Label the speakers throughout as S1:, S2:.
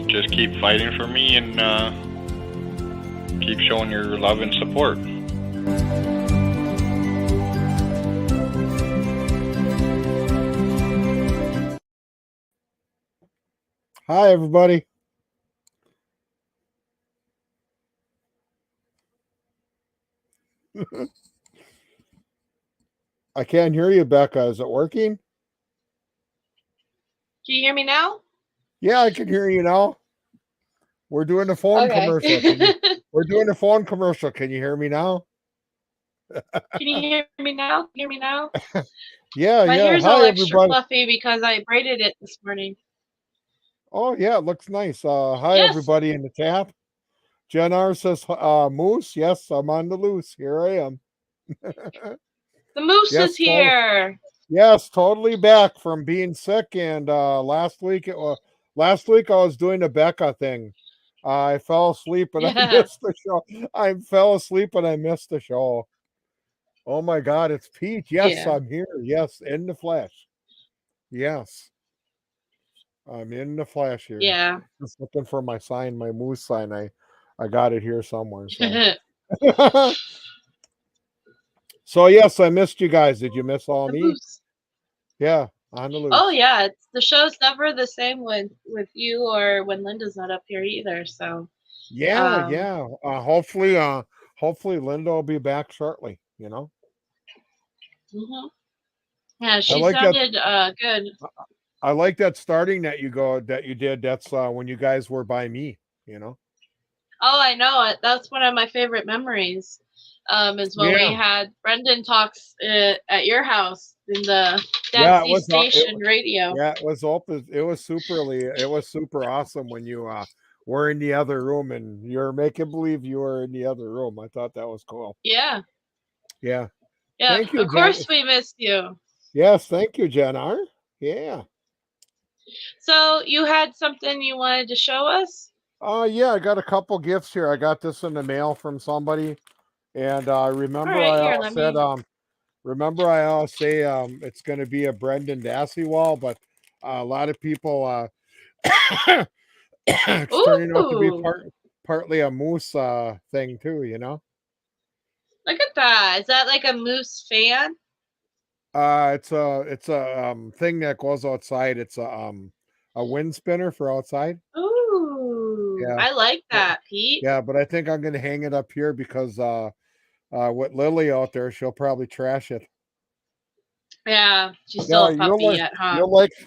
S1: Just keep fighting for me and keep showing your love and support.
S2: Hi, everybody. I can't hear you, Becca. Is it working?
S3: Can you hear me now?
S2: Yeah, I can hear you now. We're doing a phone commercial. We're doing a phone commercial. Can you hear me now?
S3: Can you hear me now? Can you hear me now?
S2: Yeah,
S3: My
S2: yeah.
S3: hair's
S2: Hi,
S3: all extra
S2: everybody.
S3: fluffy because I braided it this morning.
S2: Oh, yeah, it looks nice. Hi,
S3: Yes.
S2: everybody in the chat. Jen R says, Moose. Yes, I'm on the loose. Here I am.
S3: The moose
S2: Yes,
S3: is here.
S2: Yes, totally back from being sick. And last week I was doing a Becca thing. I fell asleep and I missed the show. I fell asleep and I missed the show. Oh my God, it's Pete. Yes,
S3: Yeah.
S2: I'm here. Yes, in the flesh. Yes. I'm in the flesh here.
S3: Yeah.
S2: Just looking for my sign, my moose sign. I got it here somewhere. So. So yes, I missed you guys. Did you miss all me?
S3: Moose.
S2: Yeah, on the loose.
S3: Oh yeah, the show's never the same with you or when Linda's not up here either. So
S2: yeah, yeah. Hopefully Linda will be back shortly. You know.
S3: Yeah, she
S2: like
S3: sounded good.
S2: I like that starting that you did. That's when you guys were by me. You know.
S3: Oh, I know it. That's one of my favorite memories. Is when we had Brendan talks at your house in the Dassey station radio.
S2: Yeah, it was open. It was super awesome when you were in the other room and you're making believe you were in the other room. I thought that was cool.
S3: Yeah.
S2: Yeah.
S3: Yeah.
S2: Thank you,
S3: of course, we missed you.
S2: Yes, thank you, Jen R. Yeah.
S3: So you had something you wanted to show us?
S2: Yeah, I got a couple gifts here. I got this in the mail from somebody, and remember remember I always say it's going to be a Brendan Dassey wall, but a lot of people it's turning out to be partly a moose thing too. You know.
S3: Look at that! Is that like a moose fan?
S2: It's a thing that goes outside. It's a wind spinner for outside.
S3: Ooh, yeah. I like that, Pete.
S2: Yeah, but I think I'm gonna hang it up here because with Lily out there, she'll probably trash it.
S3: Yeah, she's still a puppy yet, huh?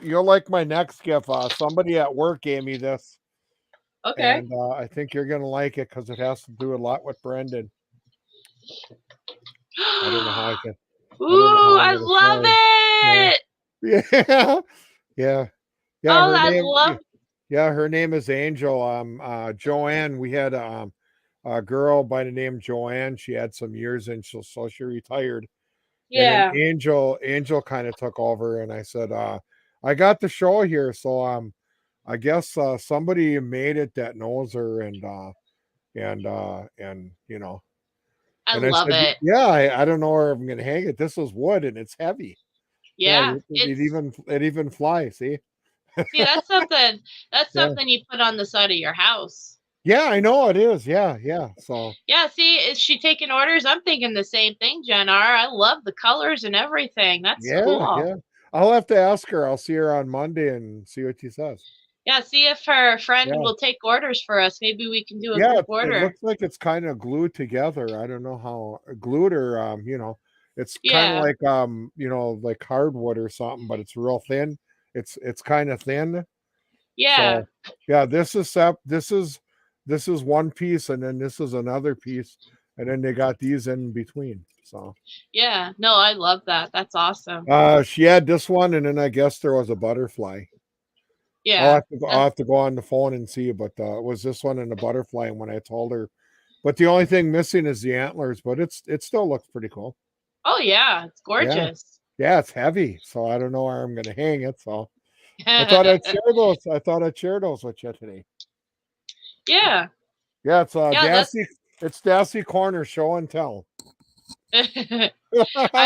S2: You'll like my next gift. Somebody at work gave me this.
S3: Okay.
S2: And I think you're gonna like it because it has to do a lot with Brendan. I don't know how I can.
S3: Ooh, I love it.
S2: Yeah. Yeah.
S3: Yeah. Oh, I love.
S2: Yeah, her name is Angel. Joanne, we had a girl by the name Joanne. She had some years and so she retired.
S3: Yeah.
S2: And then Angel kind of took over, and I said, I got the show here, so I guess somebody made it that knows her, and you know.
S3: I love it.
S2: Yeah, I don't know where I'm gonna hang it. This is wood and it's heavy.
S3: Yeah,
S2: it even flies. See,
S3: that's something. That's something you put on the side of your house.
S2: Yeah, I know it is. Yeah. So
S3: yeah, see, is she taking orders? I'm thinking the same thing, Jen R. I love the colors and everything. That's cool.
S2: Yeah. I'll have to ask her. I'll see her on Monday and see what she says.
S3: Yeah, see if her friend will take orders for us. Maybe we can do a group order.
S2: It looks like it's kind of glued together. I don't know how glued or it's kind of like like hardwood or something, but it's real thin. It's kind of thin.
S3: Yeah.
S2: So, yeah, this is one piece, and then this is another piece, and then they got these in between. So
S3: yeah, no, I love that. That's awesome.
S2: She had this one, and then I guess there was a butterfly.
S3: Yeah,
S2: I'll have to go on the phone and see, but it was this one and the butterfly. And when I told her, but the only thing missing is the antlers, but it still looks pretty cool.
S3: Oh yeah, it's gorgeous.
S2: Yeah, it's heavy, so I don't know where I'm gonna hang it. So I thought I'd share those. I thought I'd share those with you today.
S3: Yeah.
S2: Yeah, it's Dassey. It's Dassey Corner Show and Tell.
S3: I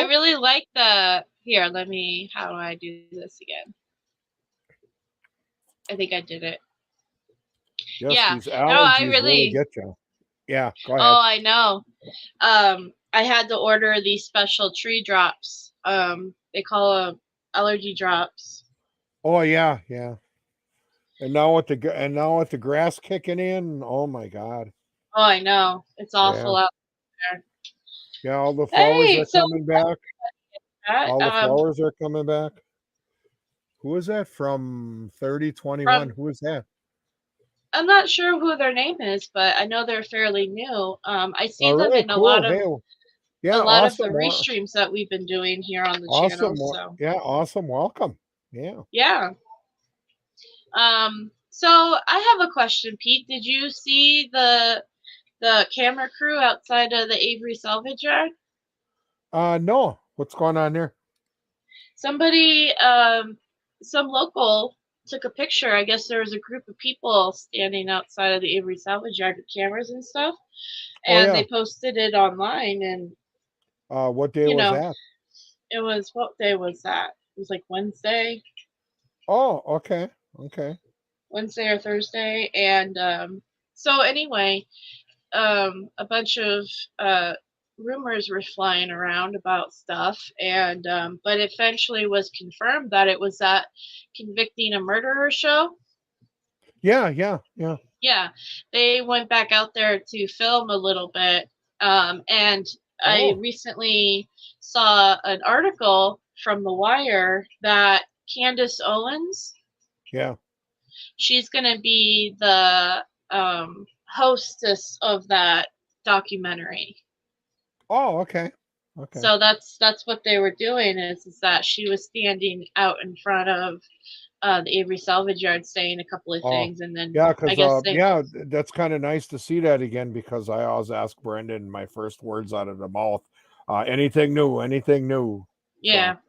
S3: really like the here. How do I do this again? I think I did it.
S2: Yes,
S3: yeah.
S2: These allergies really get you. Yeah, go ahead.
S3: Oh, I know. I had to order these special tree drops. They call them allergy drops.
S2: Oh yeah. And now with the grass kicking in, oh my God.
S3: Oh, I know. It's awful out there.
S2: Yeah, all the flowers are coming back. All the flowers are coming back. Who is that from 3021? Who is that?
S3: I'm not sure who their name is, but I know they're fairly new. I see them in a lot of of the restreams that we've been doing here on the channel. So.
S2: Yeah, awesome. Welcome. Yeah.
S3: Yeah. So I have a question, Pete. Did you see the camera crew outside of the Avery salvage yard?
S2: No. What's going on there?
S3: Somebody, some local took a picture. I guess there was a group of people standing outside of the Avery salvage yard with cameras and stuff, and they posted it online. And
S2: what day was that?
S3: It was, what day was that? It was like Wednesday.
S2: Oh, okay.
S3: Wednesday or Thursday, and so anyway, a bunch of rumors were flying around about stuff, and but it eventually was confirmed that it was that Convicting a Murderer show.
S2: Yeah.
S3: They went back out there to film a little bit, and I recently saw an article from The Wire that Candace Owens, she's gonna be the hostess of that documentary.
S2: Oh, okay.
S3: So that's what they were doing is that she was standing out in front of the Avery salvage yard saying a couple of things, and then
S2: that's kind of nice to see that again, because I always ask Brendan my first words out of the mouth, anything new.
S3: Yeah. So,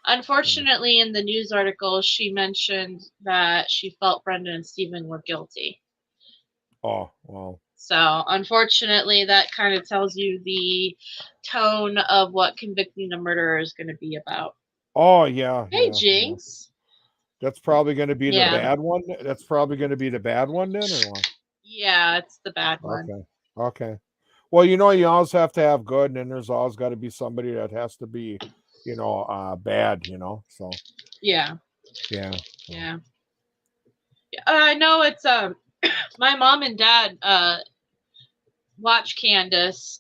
S3: unfortunately, in the news article, she mentioned that she felt Brendan and Stephen were guilty.
S2: Oh, well.
S3: So, unfortunately, that kind of tells you the tone of what Convicting a Murderer is going to be about.
S2: Oh, yeah.
S3: Hey, Jinx.
S2: That's probably going to be the bad one. That's probably going to be the bad one then, or what?
S3: Yeah, it's the bad one.
S2: Okay. Well, you always have to have good, and then there's always got to be somebody that has to be, bad, so.
S3: Yeah. I know it's, my mom and dad, watch Candace,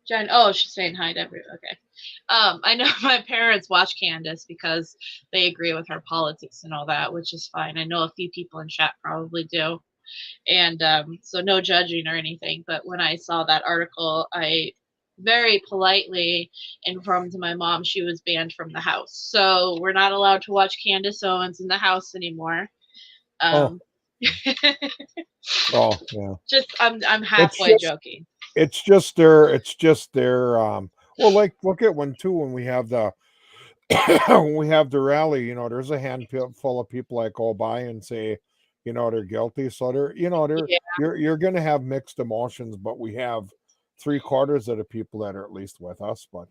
S3: Jen, she's saying hi to everyone. Okay. I know my parents watch Candace because they agree with her politics and all that, which is fine. I know a few people in chat probably do. And so no judging or anything. But when I saw that article, I very politely informed my mom she was banned from the house. So we're not allowed to watch Candace Owens in the house anymore.
S2: Yeah.
S3: Just I'm halfway joking.
S2: It's just their well, like look at when we have the rally, there's a handful of people that go by and say, they're guilty. So you're going to have mixed emotions, but we have 3/4 of the people that are at least with us, but.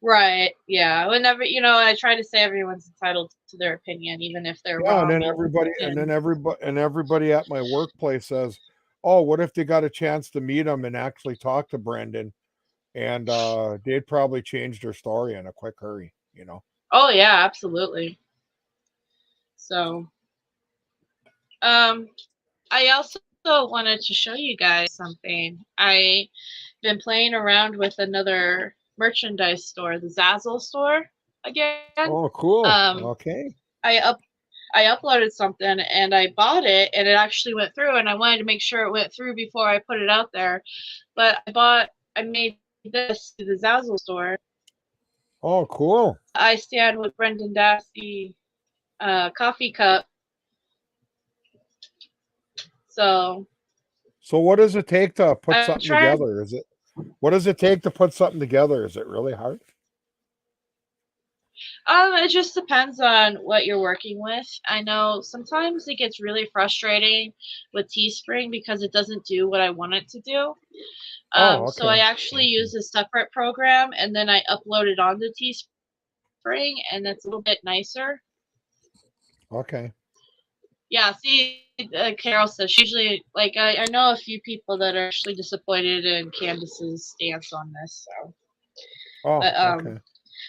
S3: Right. Yeah. Whenever, I try to say everyone's entitled to their opinion, even if they're wrong.
S2: And then everybody at my workplace says, oh, what if they got a chance to meet him and actually talk to Brendan? And they'd probably change their story in a quick hurry,
S3: Oh yeah, absolutely. So, I also wanted to show you guys something. I've been playing around with another merchandise store, the Zazzle store again.
S2: Oh, cool.
S3: Um,
S2: Okay.
S3: I up I uploaded something and I bought it and it actually went through and I wanted to make sure it went through before I put it out there. But I made this to the Zazzle store.
S2: Oh, cool.
S3: I stand with Brendan Dassey coffee cup. So
S2: what does it take to put
S3: I'm
S2: something
S3: trying.
S2: together? What does it take to put something together? Is it really hard?
S3: It just depends on what you're working with. I know sometimes it gets really frustrating with Teespring because it doesn't do what I want it to do.
S2: Oh,
S3: So I
S2: okay.
S3: actually use a separate program and then I upload it onto Teespring and it's a little bit nicer.
S2: Okay.
S3: Yeah, see, Carol says she usually, like, I know a few people that are actually disappointed in Candace's stance on this. So,
S2: Oh,
S3: but
S2: okay.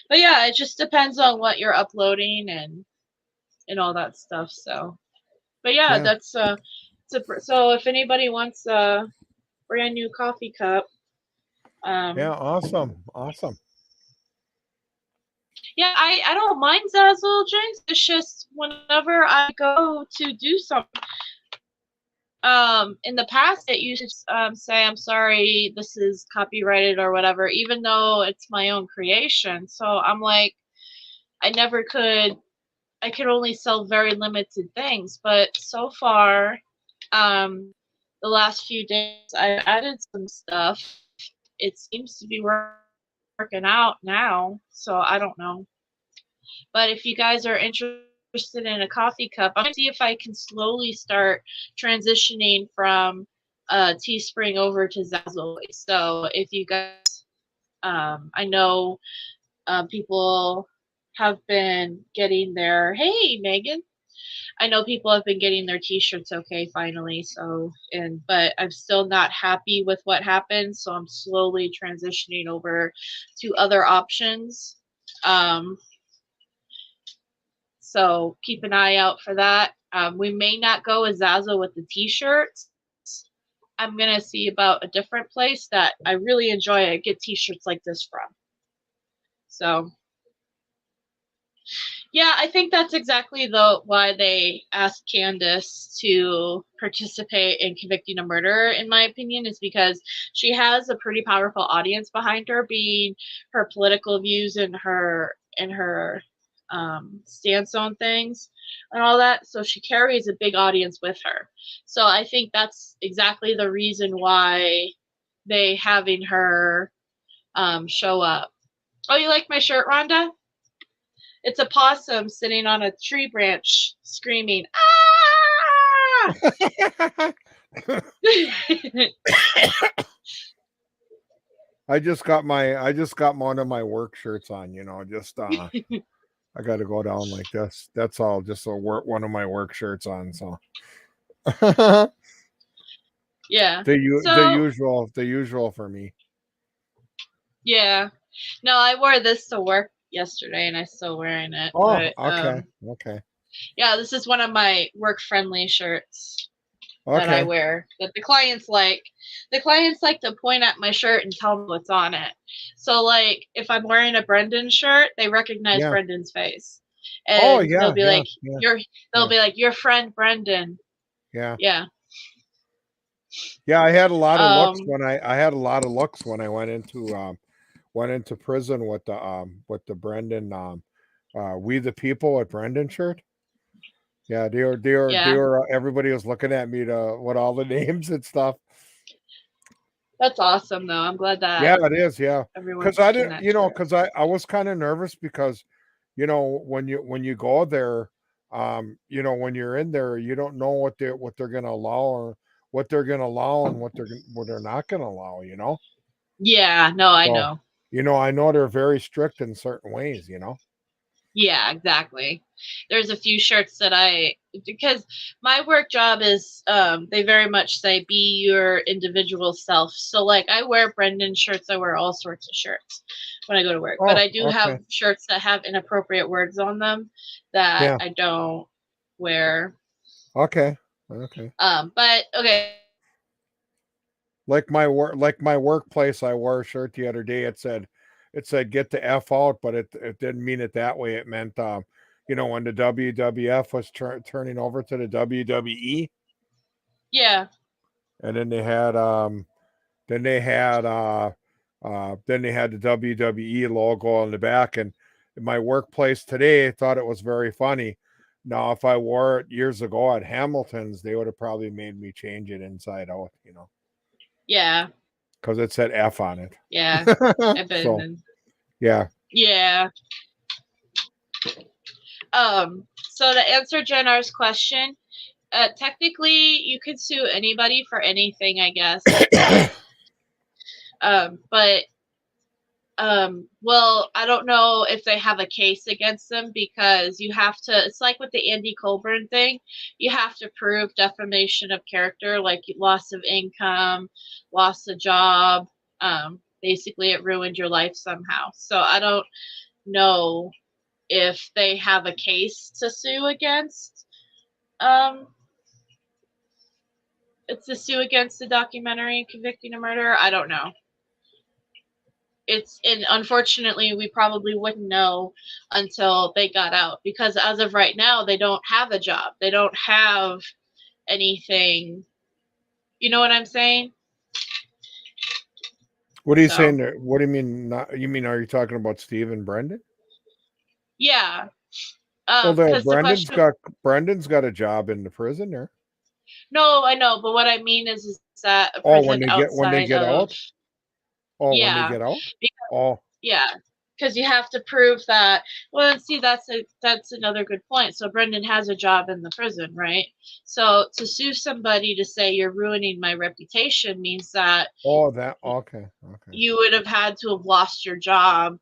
S3: but yeah, it just depends on what you're uploading and all that stuff. So, but yeah,
S2: Yeah.
S3: that's so if anybody wants a brand new coffee cup,
S2: Yeah. Awesome. Awesome.
S3: yeah, I don't mind Zazzle drinks. It's just whenever I go to do something, in the past it used to say, I'm sorry, this is copyrighted or whatever, even though it's my own creation. So I'm like, I never could. I could only sell very limited things, but so far, the last few days I've added some stuff. It seems to be working out now, so I don't know. But if you guys are interested in a coffee cup, I'm gonna see if I can slowly start transitioning from Teespring over to Zazzle. So if you guys, I know people have been getting their, hey Megan, I know people have been getting their t-shirts okay finally. So, but I'm still not happy with what happened. So I'm slowly transitioning over to other options. Um, so keep an eye out for that. We may not go as Zazzle with the t-shirts. I'm gonna see about a different place that I really enjoy. I get t-shirts like this from. So yeah, I think that's exactly why they asked Candace to participate in convicting a murderer, in my opinion, is because she has a pretty powerful audience behind her, being her political views and her stance on things and all that. So she carries a big audience with her. So I think that's exactly the reason why they having her show up. Oh, you like my shirt, Rhonda? It's a possum sitting on a tree branch screaming, ah!
S2: I just got one of my work shirts on, just I got to go down like this. That's all, just one of my work shirts on, so
S3: Yeah.
S2: the usual for me.
S3: Yeah. No, I wore this to work yesterday and I'm still wearing it.
S2: Oh,
S3: But
S2: okay.
S3: yeah, this is one of my work friendly shirts that I
S2: Okay.
S3: wear that the clients like. The clients like to point at my shirt and tell me what's on it. So like if I'm wearing a Brendan shirt, they recognize
S2: Yeah.
S3: Brendan's face.
S2: Oh,
S3: And
S2: yeah,
S3: they'll be
S2: yeah,
S3: like,
S2: yeah,
S3: they'll be like, your friend Brendan.
S2: yeah.
S3: Yeah.
S2: Yeah, I had a lot of looks
S3: Um
S2: when I went into prison with the Brendan We the People at Brendan shirt. Yeah, they
S3: yeah.
S2: were everybody was looking at me with all the names and stuff.
S3: That's awesome though. I'm glad that
S2: Yeah, it is, yeah.
S3: everyone's
S2: Because I
S3: liking
S2: didn't,
S3: that shirt.
S2: because I was kind of nervous because, when you go there, when you're in there, you don't know what they're gonna allow or what they're gonna allow and what they're not gonna allow.
S3: Yeah, no, I
S2: So,
S3: know.
S2: I know they're very strict in certain ways.
S3: Yeah, exactly. There's a few shirts that because my work job is, they very much say be your individual self. So like I wear Brendan shirts, I wear all sorts of shirts when I go to work. But
S2: Oh,
S3: I do have
S2: okay.
S3: shirts that have inappropriate words on them that
S2: Yeah.
S3: I don't wear.
S2: Okay. Okay.
S3: But okay.
S2: Like my workplace, I wore a shirt the other day. It said get the F out, but it didn't mean it that way. It meant when the WWF was turning over to the WWE,
S3: Yeah.
S2: and then they had the WWE logo on the back. And in my workplace today, I thought it was very funny. Now, if I wore it years ago at Hamilton's, they would have probably made me change it inside out,
S3: Yeah.
S2: because it said F on it.
S3: Yeah. I've
S2: So,
S3: been
S2: yeah.
S3: Yeah. So to answer Jen R's question, technically you could sue anybody for anything, I guess. But well, I don't know if they have a case against them, because you have to, it's like with the Andy Colburn thing, you have to prove defamation of character, like loss of income, loss of job. Basically it ruined your life somehow. So I don't know if they have a case to sue against. It's a sue against the documentary convicting a murderer. I don't know. And unfortunately we probably wouldn't know until they got out, because as of right now they don't have a job, they don't have anything, you know what I'm saying?
S2: What are you
S3: So
S2: saying there? What do you mean? You mean, are you talking about Steve and Brendan?
S3: yeah,
S2: Well,
S3: because the question,
S2: Brendan's got a job in the prison there.
S3: no, I know, but what I mean is that a
S2: Oh,
S3: prison
S2: when they
S3: outside
S2: get
S3: of,
S2: out. Oh, when they
S3: yeah,
S2: get out.
S3: because,
S2: Oh,
S3: yeah, because you have to prove that. Well, see, that's another good point. So Brendan has a job in the prison, right? So to sue somebody to say you're ruining my reputation means that
S2: that. Okay. Okay.
S3: you would have had to have lost your job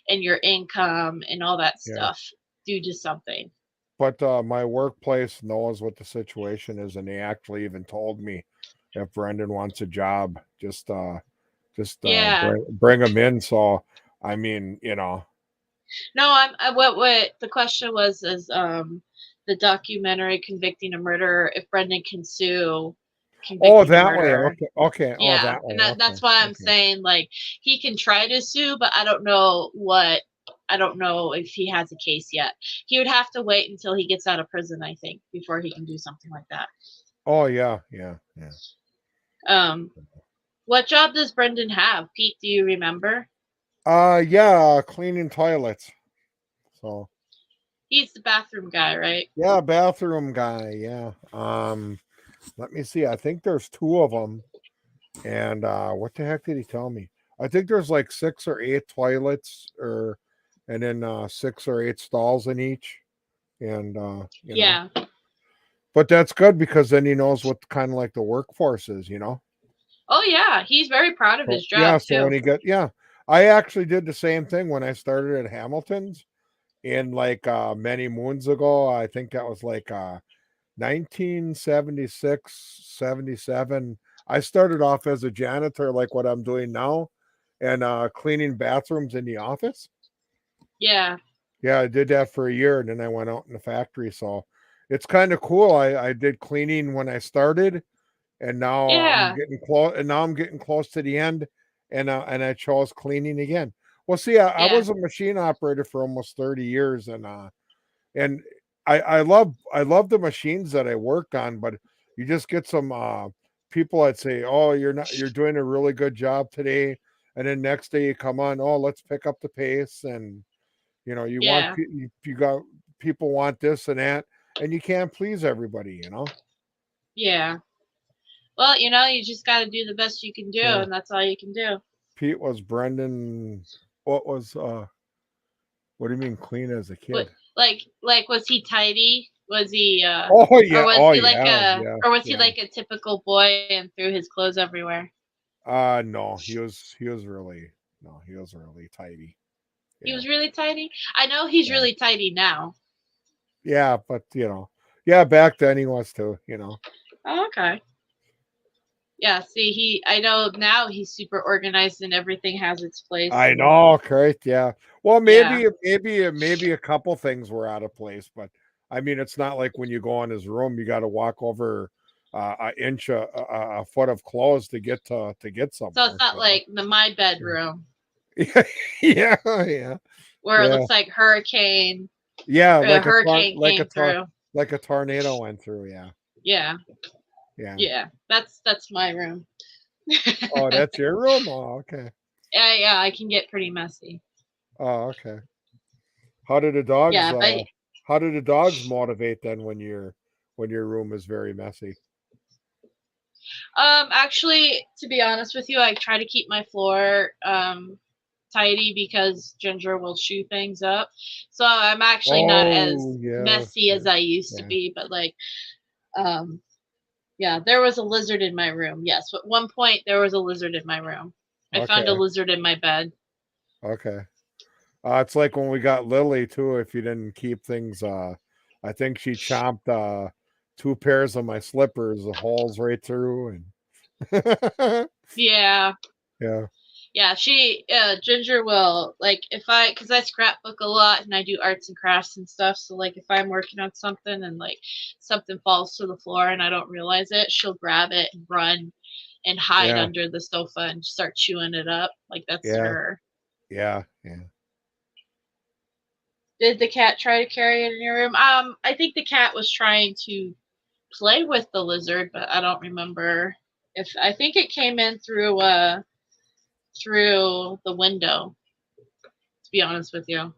S3: and your income and all that
S2: Yeah.
S3: stuff due to something.
S2: But my workplace knows what the situation is, and they actually even told me if Brendan wants a job, just
S3: Yeah.
S2: bring him in. So, I mean,
S3: No, what the question was is the documentary convicting a murderer, if Brendan can sue
S2: Oh,
S3: convicting a
S2: that way.
S3: murderer.
S2: Okay. Okay. Oh,
S3: Yeah,
S2: that way.
S3: and
S2: Okay.
S3: that's why I'm
S2: Okay.
S3: saying, like, he can try to sue, but I don't know if he has a case yet. He would have to wait until he gets out of prison, I think, before he can do something like that.
S2: Oh, yeah. Yeah. Yeah.
S3: What job does Brendan have? Pete, do you remember?
S2: Yeah, cleaning toilets. So,
S3: He's the bathroom guy, right?
S2: yeah, bathroom guy. Yeah. Let me see. I think there's two of them. And what the heck did he tell me? I think there's like 6 or 8 toilets, and then 6 or 8 stalls in each. And
S3: Yeah.
S2: but that's good, because then he knows what kind of like the workforce is.
S3: Oh yeah, he's very proud of
S2: So
S3: his
S2: yeah,
S3: job
S2: so when
S3: too.
S2: I actually did the same thing when I started at Hamilton's in like many moons ago. I think that was like 1976, 77. I started off as a janitor, like what I'm doing now, and cleaning bathrooms in the office.
S3: Yeah.
S2: Yeah, I did that for a year, and then I went out in the factory. So it's kind of cool. I did cleaning when I started, and now I'm
S3: Yeah.
S2: getting close. And now I'm getting close to the end, and I chose cleaning again. Well, see, I
S3: Yeah.
S2: was a machine operator for almost 30 years, and I love the machines that I work on, but you just get some people that say, "Oh, you're doing a really good job today," and then next day you come on, "Oh, let's pick up the pace," and you want
S3: Yeah.
S2: you got people want this and that, and you can't please everybody.
S3: Yeah. Well, you just got to do the best you can do,
S2: So
S3: and that's all you can do.
S2: Pete was Brendan. What do you mean clean as a
S3: What,
S2: kid?
S3: like, was he tidy? Was he,
S2: Oh
S3: or
S2: yeah,
S3: was
S2: oh
S3: he like
S2: yeah, yeah, yeah.
S3: a typical boy and threw his clothes everywhere?
S2: No, he was really, no, he was really tidy.
S3: He was really tiny. I know he's really tiny now.
S2: Yeah, but yeah, back then he was too.
S3: Oh, okay. Yeah, see, I know now he's super organized and everything has its place.
S2: I know, correct. Yeah. Well,
S3: Yeah.
S2: maybe a couple things were out of place, but I mean, it's not like when you go in his room, you got to walk over an inch, a foot of clothes to get somewhere.
S3: So it's not like my bedroom.
S2: Yeah, yeah.
S3: Where it looks like hurricane.
S2: Yeah,
S3: like a hurricane came through.
S2: Like a tornado went through. Yeah.
S3: Yeah.
S2: Yeah.
S3: Yeah. That's my room.
S2: Oh, that's your room? Oh, okay.
S3: Yeah, I can get pretty messy.
S2: Oh, okay. How do the dogs?
S3: Yeah,
S2: how do the dogs motivate then when your room is very messy?
S3: Actually, to be honest with you, I try to keep my floor tidy because Ginger will chew things up. So I'm actually not as messy as I used to be. But yeah, there was a lizard in my room. Yes, at one point there was a lizard in my room. I found a lizard in my bed.
S2: Okay. It's like when we got Lily too. If you didn't keep things, I think she chomped 2 pairs of my slippers, the holes right through, and
S3: yeah.
S2: Yeah.
S3: Yeah, Ginger will, because I scrapbook a lot and I do arts and crafts and stuff. So, if I'm working on something and, something falls to the floor and I don't realize it, she'll grab it and run and hide under the sofa and start chewing it up. That's her.
S2: Yeah.
S3: Did the cat try to carry it in your room? I think the cat was trying to play with the lizard, but I don't remember I think it came in through the window, to be honest with you.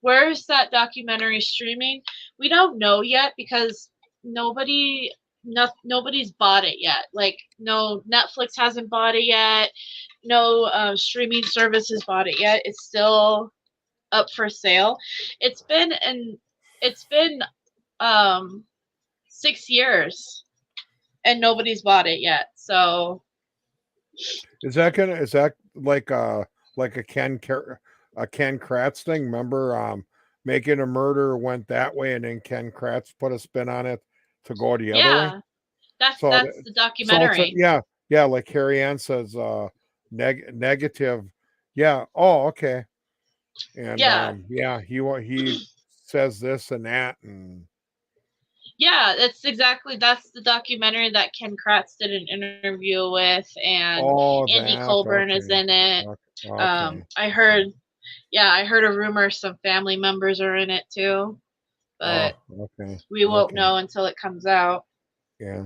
S3: Where is that documentary streaming? We don't know yet because nobody's bought it yet. No, Netflix hasn't bought it yet. No streaming services bought it yet. It's still up for sale. It's been 6 years and nobody's bought it yet. So
S2: is that like a Ken Kratz thing? Remember, Making a Murder went that way, and then Ken Kratz put a spin on it to go the other way.
S3: That's the documentary.
S2: Yeah, like Carrie Ann says, negative. Yeah. Oh, okay. And he says this and that, and
S3: yeah, that's the documentary that Ken Kratz did an interview with, and Andy Colburn is in it. Okay. I heard a rumor some family members are in it too, but we won't know until it comes out.
S2: Yeah.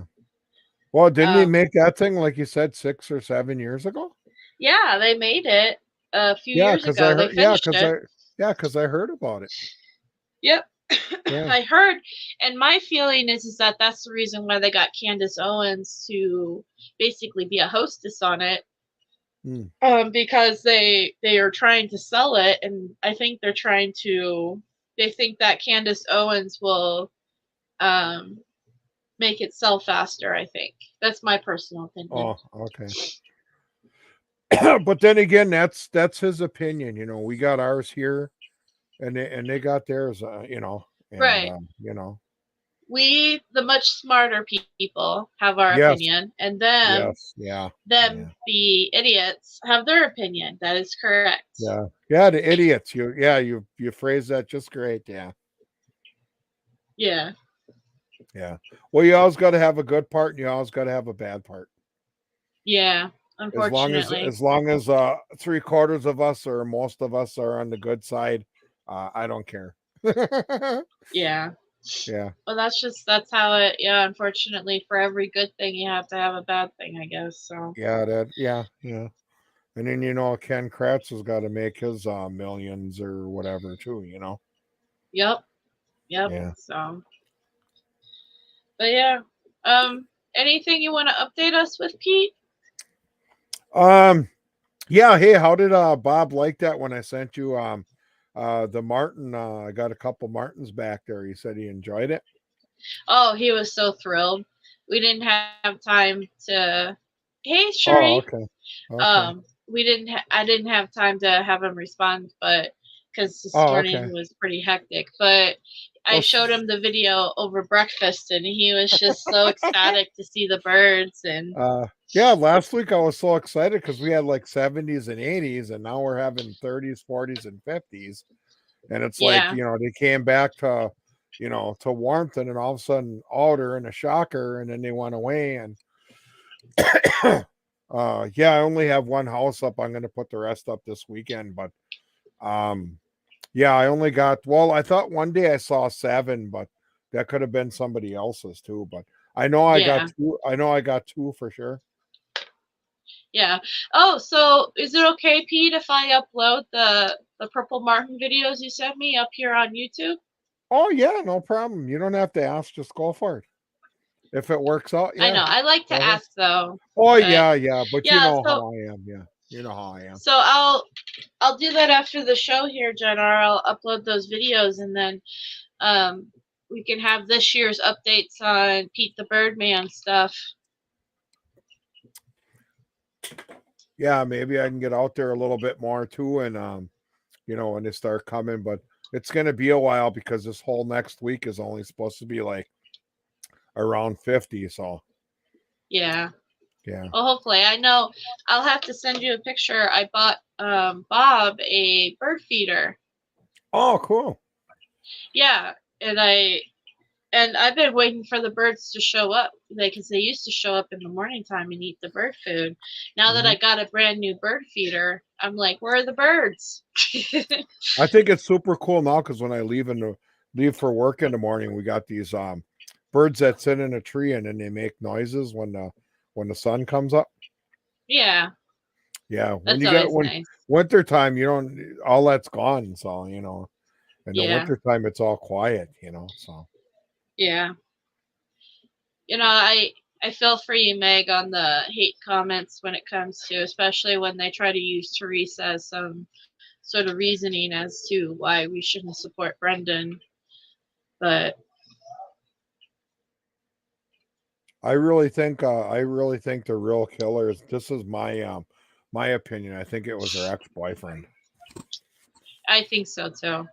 S2: Well, didn't he make that thing, like you said, 6 or 7 years ago?
S3: Yeah, they made it a few years ago. They finished it.
S2: Because I heard about it.
S3: Yep. Yeah. I heard, and my feeling is that that's the reason why they got Candace Owens to basically be a hostess on it. Because they are trying to sell it, and I think they think that Candace Owens will make it sell faster. I think that's my personal opinion.
S2: Oh, okay. But then again, that's his opinion. We got ours here, and they got theirs.
S3: Right. We, the much smarter people, have our opinion, and them, the idiots, have their opinion. That is correct.
S2: Yeah, the idiots. You phrased that just great. Yeah. Well, you always got to have a good part, and you always got to have a bad part.
S3: Yeah, unfortunately.
S2: As long as 3/4 of us or most of us are on the good side, I don't care.
S3: Yeah.
S2: Yeah.
S3: Well, that's how it. Yeah, unfortunately, for every good thing, you have to have a bad thing, I guess. So.
S2: Yeah. And then Ken Kratz has got to make his millions or whatever too.
S3: Yep.
S2: Yeah.
S3: So. But yeah. Anything you want to update us with, Pete?
S2: Yeah. Hey, how did Bob like that when I sent you the Martin? I got a couple Martins back there. He said he enjoyed it.
S3: Oh, he was so thrilled. We didn't have time to. Hey, Sherry.
S2: Oh, okay.
S3: I didn't have time to have him respond, but because this morning
S2: okay.
S3: was pretty hectic. But I
S2: Well,
S3: showed him the video over breakfast, and he was just so ecstatic to see the birds. And
S2: yeah, last week I was so excited because we had like 70s and 80s, and now we're having 30s, 40s, and 50s. And it's like,
S3: yeah,
S2: they came back to, to warmth, and then all of a sudden, alder and a shocker, and then they went away. And yeah, I only have one house up. I'm going to put the rest up this weekend, but yeah, I only got, well, I thought one day I saw 7, but that could have been somebody else's too. But I know I got
S3: yeah,
S2: 2. I know I got 2 for sure.
S3: yeah. Oh, so is it okay, Pete, if I upload the Purple Martin videos you sent me up here on YouTube?
S2: Oh yeah, no problem. You don't have to ask, just go for it. If it works out,
S3: I
S2: yeah.
S3: know. I like to
S2: Go ahead.
S3: ask though,
S2: Oh
S3: but
S2: yeah, but you
S3: yeah.
S2: know how I am. Yeah, you know how I am.
S3: So I'll do that after the show here, Jenna. I'll upload those videos, and then we can have this year's updates on Pete the Birdman stuff.
S2: Yeah, maybe I can get out there a little bit more too, and when they start coming. But it's going to be a while because this whole next week is only supposed to be like around 50. So
S3: Yeah.
S2: yeah.
S3: Well, hopefully. I know I'll have to send you a picture. I bought Bob a bird feeder.
S2: Oh, cool.
S3: Yeah, and I've been waiting for the birds to show up because they used to show up in the morning time and eat the bird food. Now that I got a brand new bird feeder, I'm like, where are the birds?
S2: I think it's super cool now because when I leave for work in the morning, we got these birds that sit in a tree and then they make noises when the sun comes up.
S3: Yeah.
S2: Yeah, when
S3: That's
S2: you get
S3: always nice.
S2: winter time, you don't, all that's gone. So in the
S3: Yeah.
S2: winter time, it's all quiet. So
S3: Yeah. I feel for you, Meg, on the hate comments when it comes to, especially when they try to use Teresa as some sort of reasoning as to why we shouldn't support Brendan. But
S2: I really think the real killer is, this is my opinion. I think it was her ex-boyfriend.
S3: I think so too.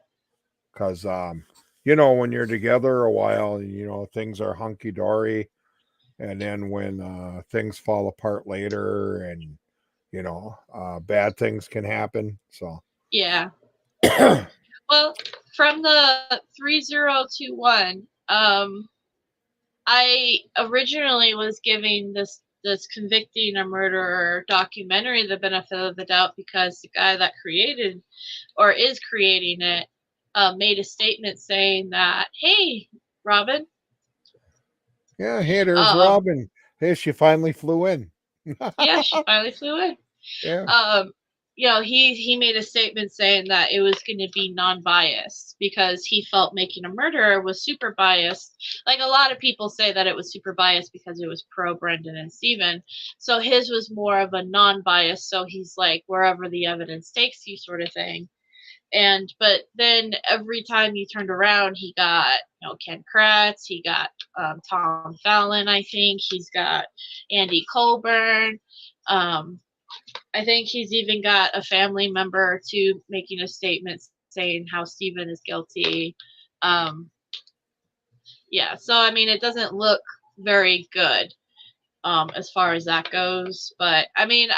S2: Because when you're together a while, things are hunky dory, and then when things fall apart later, and bad things can happen. So
S3: Yeah. Well, from the 3021, I originally was giving this convicting a murderer documentary the benefit of the doubt because the guy that created or is creating it made a statement saying that, hey, Robin.
S2: yeah, hey, there's Robin. Hey, she finally flew in.
S3: Yeah, she finally flew in.
S2: Yeah.
S3: He made a statement saying that it was going to be non-biased because he felt making a murderer was super biased. Like a lot of people say that it was super biased because it was pro Brendan and Steven. So his was more of a non-biased. So he's like, wherever the evidence takes you sort of thing. But then every time you turned around, he got, Ken Kratz, he got Tom Fallon, I think. He's got Andy Colburn. I think he's even got a family member or two making a statement saying how Steven is guilty. Yeah, so I mean, it doesn't look very good as far as that goes. But I mean,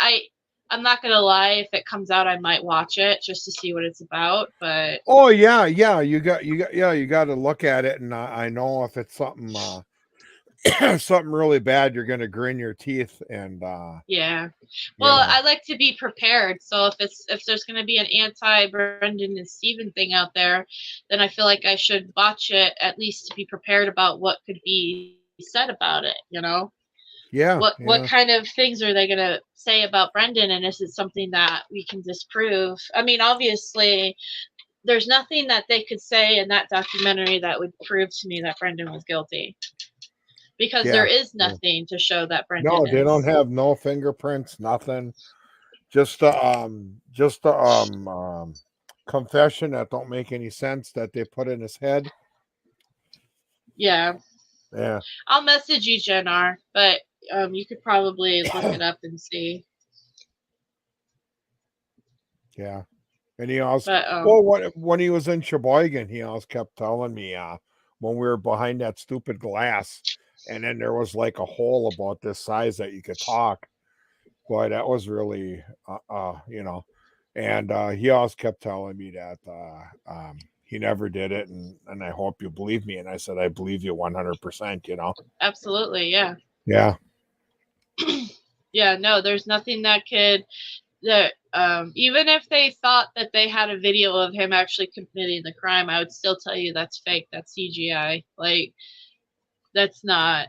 S3: I'm not gonna lie. If it comes out, I might watch it just to see what it's about. But
S2: oh yeah, you got to look at it, and I know if it's something something really bad, you're gonna grin your teeth. And
S3: yeah, well, I like to be prepared. So if there's gonna be an anti Brendan and Steven thing out there, then I feel like I should watch it at least to be prepared about what could be said about it.
S2: Yeah.
S3: What kind of things are they going to say about Brendan, and is it something that we can disprove? I mean, obviously, there's nothing that they could say in that documentary that would prove to me that Brendan was guilty, because there is nothing to show that Brendan
S2: No, they
S3: is.
S2: don't have no fingerprints, nothing. Just confession that don't make any sense that they put in his head.
S3: Yeah.
S2: Yeah.
S3: I'll message you, Jen R, but you could probably look it up and see.
S2: Yeah. And he always,
S3: But
S2: when he was in Sheboygan, he always kept telling me, when we were behind that stupid glass, and then there was like a hole about this size that you could talk. Boy, that was really, and he always kept telling me that he never did it, and I hope you believe me. And I said, I believe you 100%.
S3: absolutely, yeah.
S2: Yeah.
S3: Yeah, no, there's nothing that could even if they thought that they had a video of him actually committing the crime, I would still tell you that's fake. That's CGI. Like, that's not.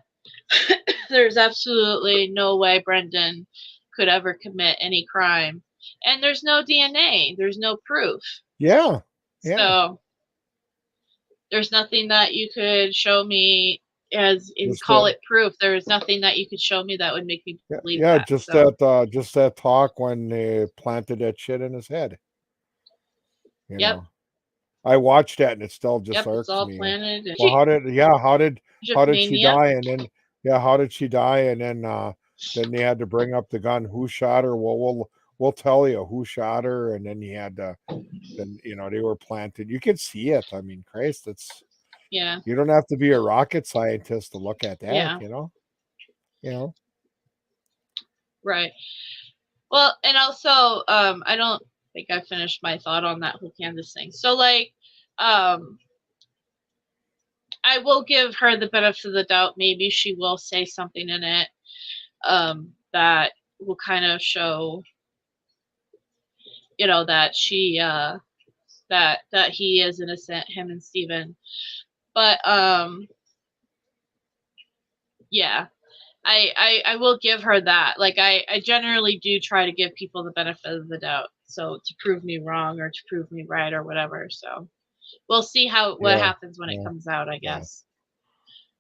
S3: There's absolutely no way Brendan could ever commit any crime, and there's no DNA. There's no proof.
S2: Yeah. Yeah.
S3: So there's nothing that you could show me call it proof. There is nothing that you could show me that would make me believe that.
S2: Just that talk when they planted that shit in his head. You know, I watched that and it still just irks
S3: it's all
S2: me.
S3: planted.
S2: Well, how did she die? And then how did she die? And then they had to bring up the gun. Who shot her? Well, we'll tell you who shot her. And then he had to. Then they were planted. You could see it. I mean, Christ, it's.
S3: Yeah.
S2: You don't have to be a rocket scientist to look at that.
S3: Yeah. Right. Well, and also, I don't think I finished my thought on that whole Candace thing. So, like, I will give her the benefit of the doubt. Maybe she will say something in it that will kind of show, that she, that he is innocent, him and Steven. But, yeah. I will give her that. Like, I generally do try to give people the benefit of the doubt. So to prove me wrong or to prove me right or whatever. So we'll see what happens when it comes out, I guess.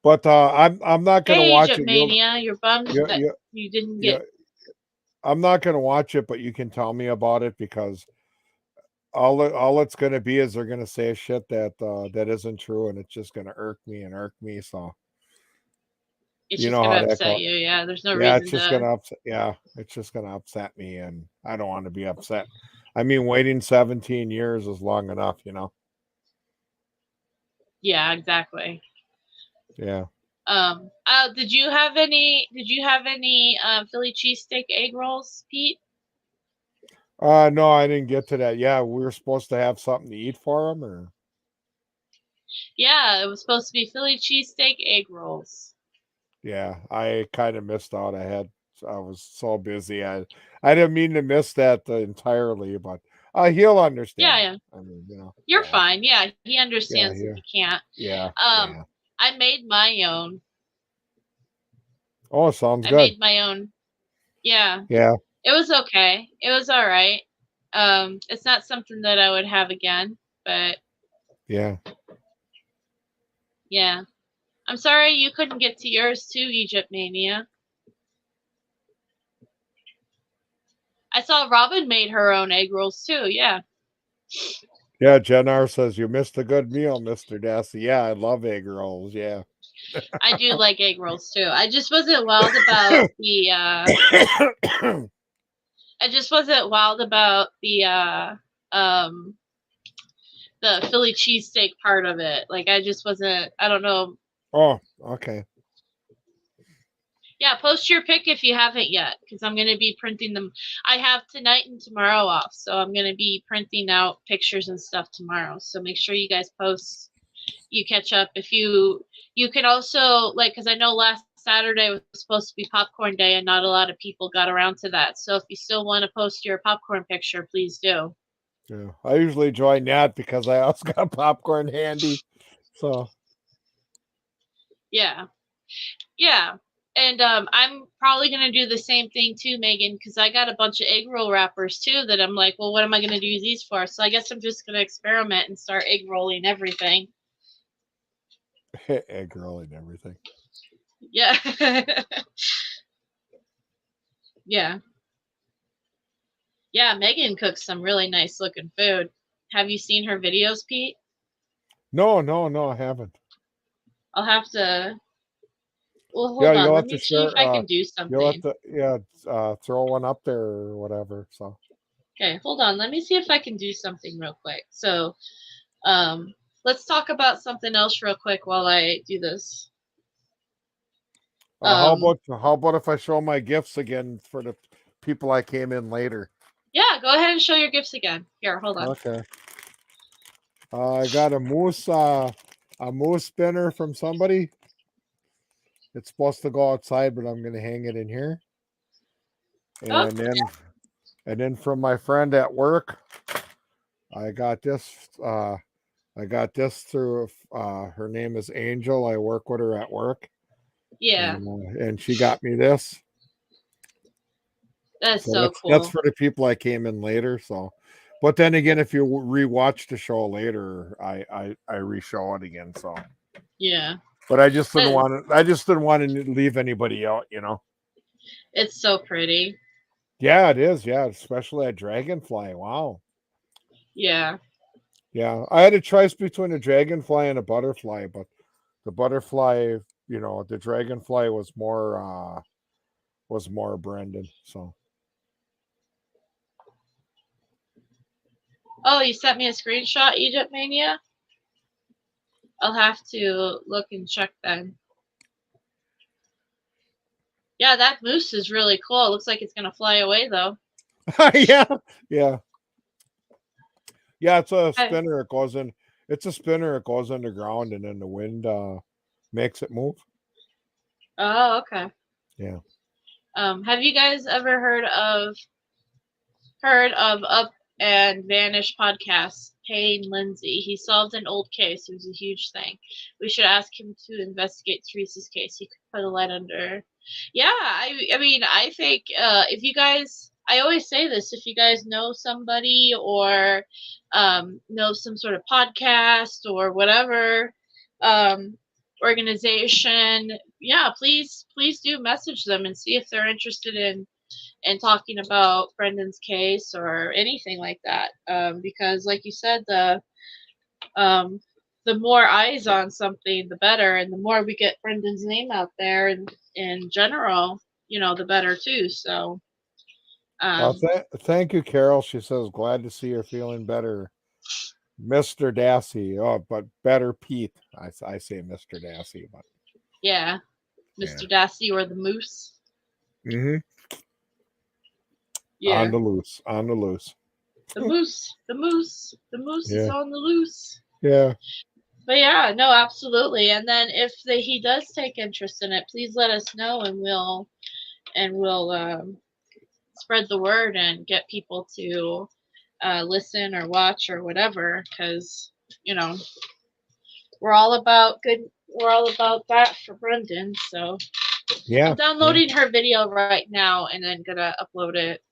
S2: But I'm not going to watch
S3: Egypt
S2: it.
S3: Mania, you're bummed that you didn't get.
S2: I'm not going to watch it, but you can tell me about it because all it's going to be is they're going to say shit that isn't true, and it's just going to irk me. So.
S3: It's just going to upset you. Yeah, there's no reason
S2: it's just going to upset. Yeah, it's just going to upset me, and I don't want to be upset. I mean, waiting 17 years is long enough,
S3: Yeah, exactly.
S2: Yeah.
S3: Did you have any Philly cheesesteak egg rolls, Pete?
S2: No, I didn't get to that. Yeah, we were supposed to have something to eat for them, or.
S3: Yeah, it was supposed to be Philly cheesesteak egg rolls.
S2: Yeah, I kind of missed out. I was so busy. I didn't mean to miss that entirely, but he'll understand.
S3: Yeah.
S2: I mean,
S3: You're fine. Yeah, he understands if you can't.
S2: Yeah.
S3: I made my own.
S2: Oh, sounds good.
S3: I made my own. Yeah.
S2: Yeah.
S3: It was okay. It was all right. It's not something that I would have again, but.
S2: Yeah.
S3: Yeah. I'm sorry you couldn't get to yours too, Egypt Mania. I saw Robin made her own egg rolls too, yeah.
S2: Yeah, Jen R says, you missed a good meal, Mr. Dassey. Yeah, I love egg rolls, yeah.
S3: I do like egg rolls too. I just wasn't wild about the the Philly cheesesteak part of it. Like, I just wasn't, I don't know.
S2: Oh, okay.
S3: Yeah, post your pic if you haven't yet, because I'm going to be printing them. I have tonight and tomorrow off, so I'm going to be printing out pictures and stuff tomorrow. So make sure you guys post. You catch up. If you can also, like, because I know last Saturday was supposed to be popcorn day, and not a lot of people got around to that. So if you still want to post your popcorn picture, please do.
S2: Yeah, I usually join that because I also got popcorn handy. So.
S3: Yeah. And I'm probably going to do the same thing too, Megan, because I got a bunch of egg roll wrappers too that I'm like, well, what am I going to use these for? So I guess I'm just going to experiment and start egg rolling everything.
S2: Egg rolling everything.
S3: Yeah. Yeah. Yeah, Megan cooks some really nice looking food. Have you seen her videos, Pete?
S2: No, I haven't.
S3: I'll have to. Well, hold on. Let me see if I can do something.
S2: You'll have to, throw one up there or whatever. So.
S3: Okay, hold on. Let me see if I can do something real quick. So, let's talk about something else real quick while I do this.
S2: How about if I show my gifts again for the people I came in later?
S3: Yeah, go ahead and show your gifts again. Here, hold on.
S2: Okay. I got a moose spinner from somebody. It's supposed to go outside, but I'm going to hang it in here. And then from my friend at work, I got this. I got this through. Her name is Angel. I work with her at work.
S3: Yeah.
S2: And she got me this.
S3: That's so cool.
S2: That's for the people I came in later. So, but then again, if you rewatch the show later, I re-show it again. So
S3: yeah.
S2: But I just didn't want to. I just didn't want to leave anybody out. You know.
S3: It's so pretty.
S2: Yeah, it is. Yeah, especially a dragonfly. Wow.
S3: Yeah.
S2: Yeah, I had a choice between a dragonfly and a butterfly, but the butterfly, the dragonfly was more Brendan. So.
S3: Oh, you sent me a screenshot, Egypt Mania? I'll have to look and check then. Yeah, that moose is really cool. It looks like it's going to fly away, though.
S2: Yeah. Yeah, it's a spinner. It goes in. It's a spinner. It goes underground, and then the wind makes it move.
S3: Oh, okay.
S2: Yeah.
S3: Have you guys ever heard of Up and Vanish podcast? Payne Lindsay. He solved an old case. It was a huge thing. We should ask him to investigate Teresa's case. He could put a light under. Yeah, I mean, I think if you guys, I always say this, if you guys know somebody or know some sort of podcast or whatever organization, yeah, please do message them and see if they're interested in talking about Brendan's case or anything like that. Because like you said, the more eyes on something, the better, and the more we get Brendan's name out there and in general, the better too. So
S2: thank you, Carol. She says, glad to see you're feeling better. Mr. Dassey. Oh, but better Pete. I say Mr. Dassey, but
S3: yeah, Mr. Dassey or the moose.
S2: Mm-hmm.
S3: Yeah.
S2: On the loose.
S3: The moose yeah. is on the loose.
S2: Yeah.
S3: But yeah, no, absolutely. And then if he does take interest in it, please let us know, and we'll spread the word and get people to listen or watch or whatever, because we're all about that for Brendan. So
S2: yeah,
S3: I'm downloading her video right now and then gonna upload it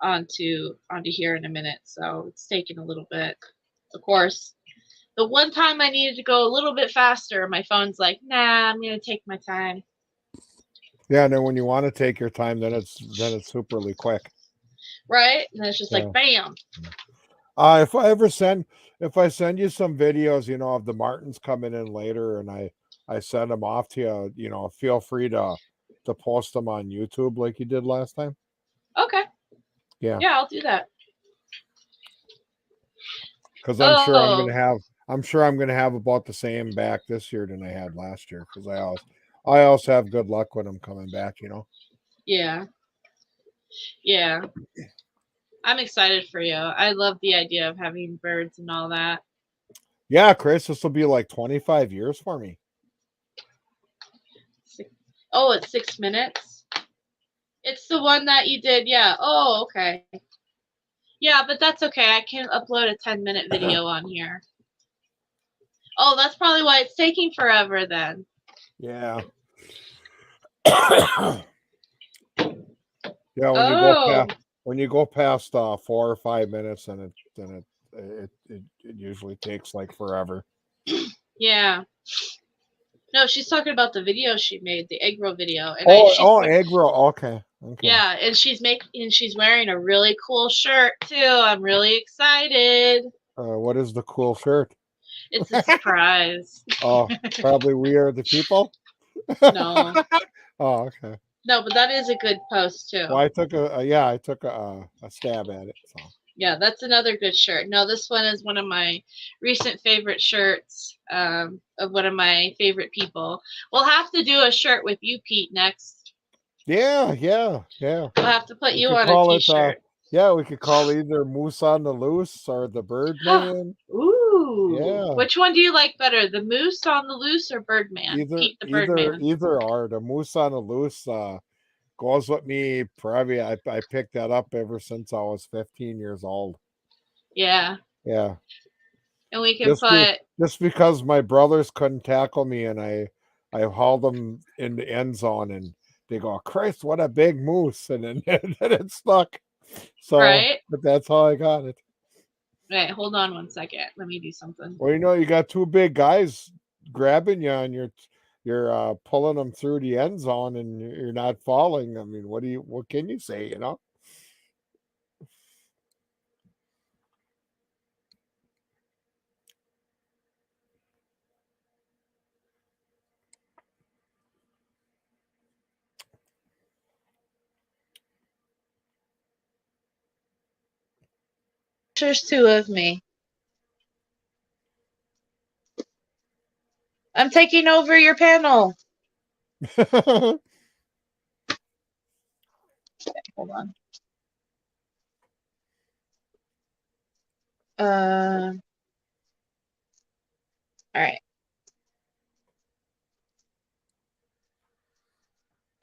S3: onto here in a minute. So it's taking a little bit. Of course, the one time I needed to go a little bit faster, my phone's like, nah, I'm gonna take my time.
S2: Yeah, and then when you want to take your time, then it's superly quick.
S3: Right? And it's just like bam.
S2: If I send you some videos, of the Martins coming in later, and I send them off to you, feel free to post them on YouTube like you did last time.
S3: Okay.
S2: Yeah.
S3: Yeah, I'll do that.
S2: Because I'm sure I'm gonna have about the same back this year than I had last year. Because I also have good luck with them coming back.
S3: Yeah. Yeah. I'm excited for you. I love the idea of having birds and all that.
S2: Yeah, Chris, this will be like 25 years for me.
S3: Oh, it's 6 minutes? It's the one that you did, yeah. Oh, okay. Yeah, but that's okay. I can upload a 10-minute video on here. Oh, that's probably why it's taking forever then.
S2: Yeah. Yeah, when you go past 4 or 5 minutes, then it usually takes like forever.
S3: Yeah. No, she's talking about the video she made, the egg roll video. And
S2: egg roll. Okay.
S3: Yeah, and she's wearing a really cool shirt too. I'm really excited.
S2: What is the cool shirt?
S3: It's a surprise.
S2: Oh, probably We Are the People.
S3: No.
S2: Oh, okay.
S3: No, but that is a good post too.
S2: Well, I took a stab at it. So.
S3: Yeah, that's another good shirt. No, this one is one of my recent favorite shirts of one of my favorite people. We'll have to do a shirt with you, Pete, next.
S2: Yeah.
S3: We'll have to put you on a t-shirt.
S2: We could call either Moose on the Loose or the Birdman.
S3: Ooh.
S2: Yeah.
S3: Which one do you like better, the Moose on the Loose or Birdman? Pete the Birdman.
S2: Either or. The Moose on the Loose goes with me. Probably I picked that up ever since I was 15 years old.
S3: Yeah.
S2: Yeah.
S3: And we can
S2: just because my brothers couldn't tackle me and I hauled them in the end zone and they go, Christ, what a big moose, and then it stuck. So
S3: right?
S2: But that's how I got it.
S3: Wait, hold on 1 second. Let me do something.
S2: Well, you got two big guys grabbing you and you're pulling them through the end zone and you're not falling. I mean, what can you say, you know?
S3: There's two of me. I'm taking over your panel. Okay, hold on. All right.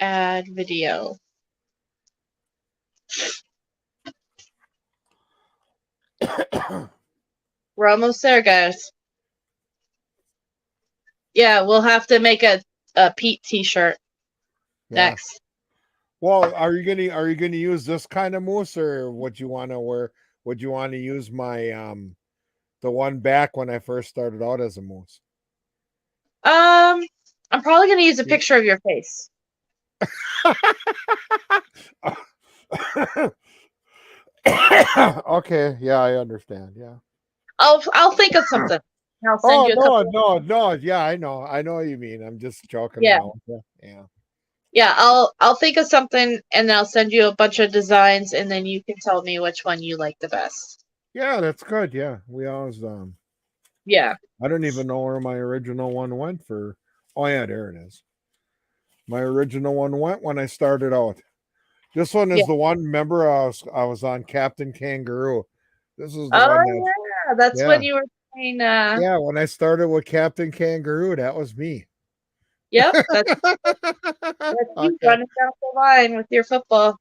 S3: Add video. We're almost there, guys. Yeah, we'll have to make a Pete t-shirt next.
S2: Well, are you gonna use this kind of moose, or would you want to wear? Would you want to use my the one back when I first started out as a moose?
S3: I'm probably gonna use a picture of your face.
S2: Okay, yeah, I understand. Yeah,
S3: I'll think of something. I'll send you a couple.
S2: No. Yeah, I know what you mean. I'm just joking.
S3: Yeah.
S2: Yeah.
S3: Yeah, I'll think of something and I'll send you a bunch of designs and then you can tell me which one you like the best.
S2: Yeah, that's good. Yeah, we always
S3: Yeah.
S2: I don't even know where my original one went for. Oh yeah, there it is. My original one went when I started out. This one is the one. Remember, I was on Captain Kangaroo. This is the one.
S3: That's when you were saying.
S2: Yeah, when I started with Captain Kangaroo, that was me.
S3: Yep, that's you running down the line with your football.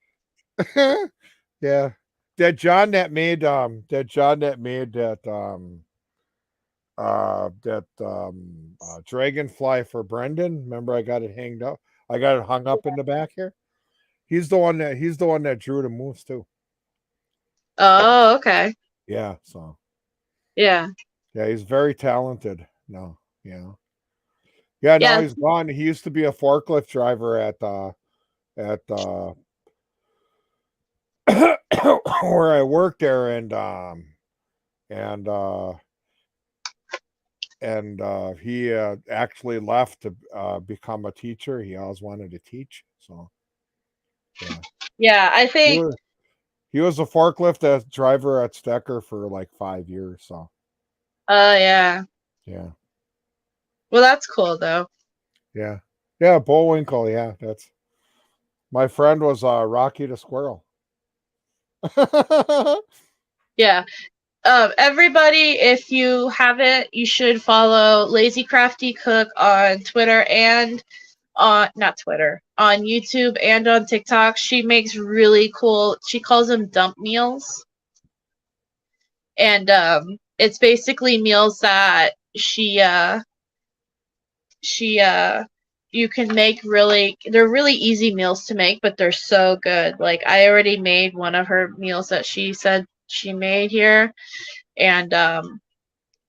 S2: Yeah, that John that made dragonfly for Brendan. Remember, I got it hanged up. I got it hung up in the back here. He's the one that drew the moose too.
S3: Oh, okay.
S2: Yeah. So.
S3: Yeah.
S2: Yeah, he's very talented. No. Yeah. Yeah. Now he's gone. He used to be a forklift driver at where I worked there, and he actually left to become a teacher. He always wanted to teach. So. Yeah.
S3: Yeah, I think
S2: he was a forklift driver at Stecker for like 5 years. So.
S3: Yeah.
S2: Yeah.
S3: Well, that's cool though.
S2: Yeah. Yeah, Bullwinkle. Yeah, that's my friend was Rocky the Squirrel.
S3: Yeah. Everybody, if you haven't, you should follow Lazy Crafty Cook on Twitter and on YouTube and on TikTok. She makes really cool, she calls them dump meals. And it's basically meals that you can make they're really easy meals to make, but they're so good. Like I already made one of her meals that she said she made here. And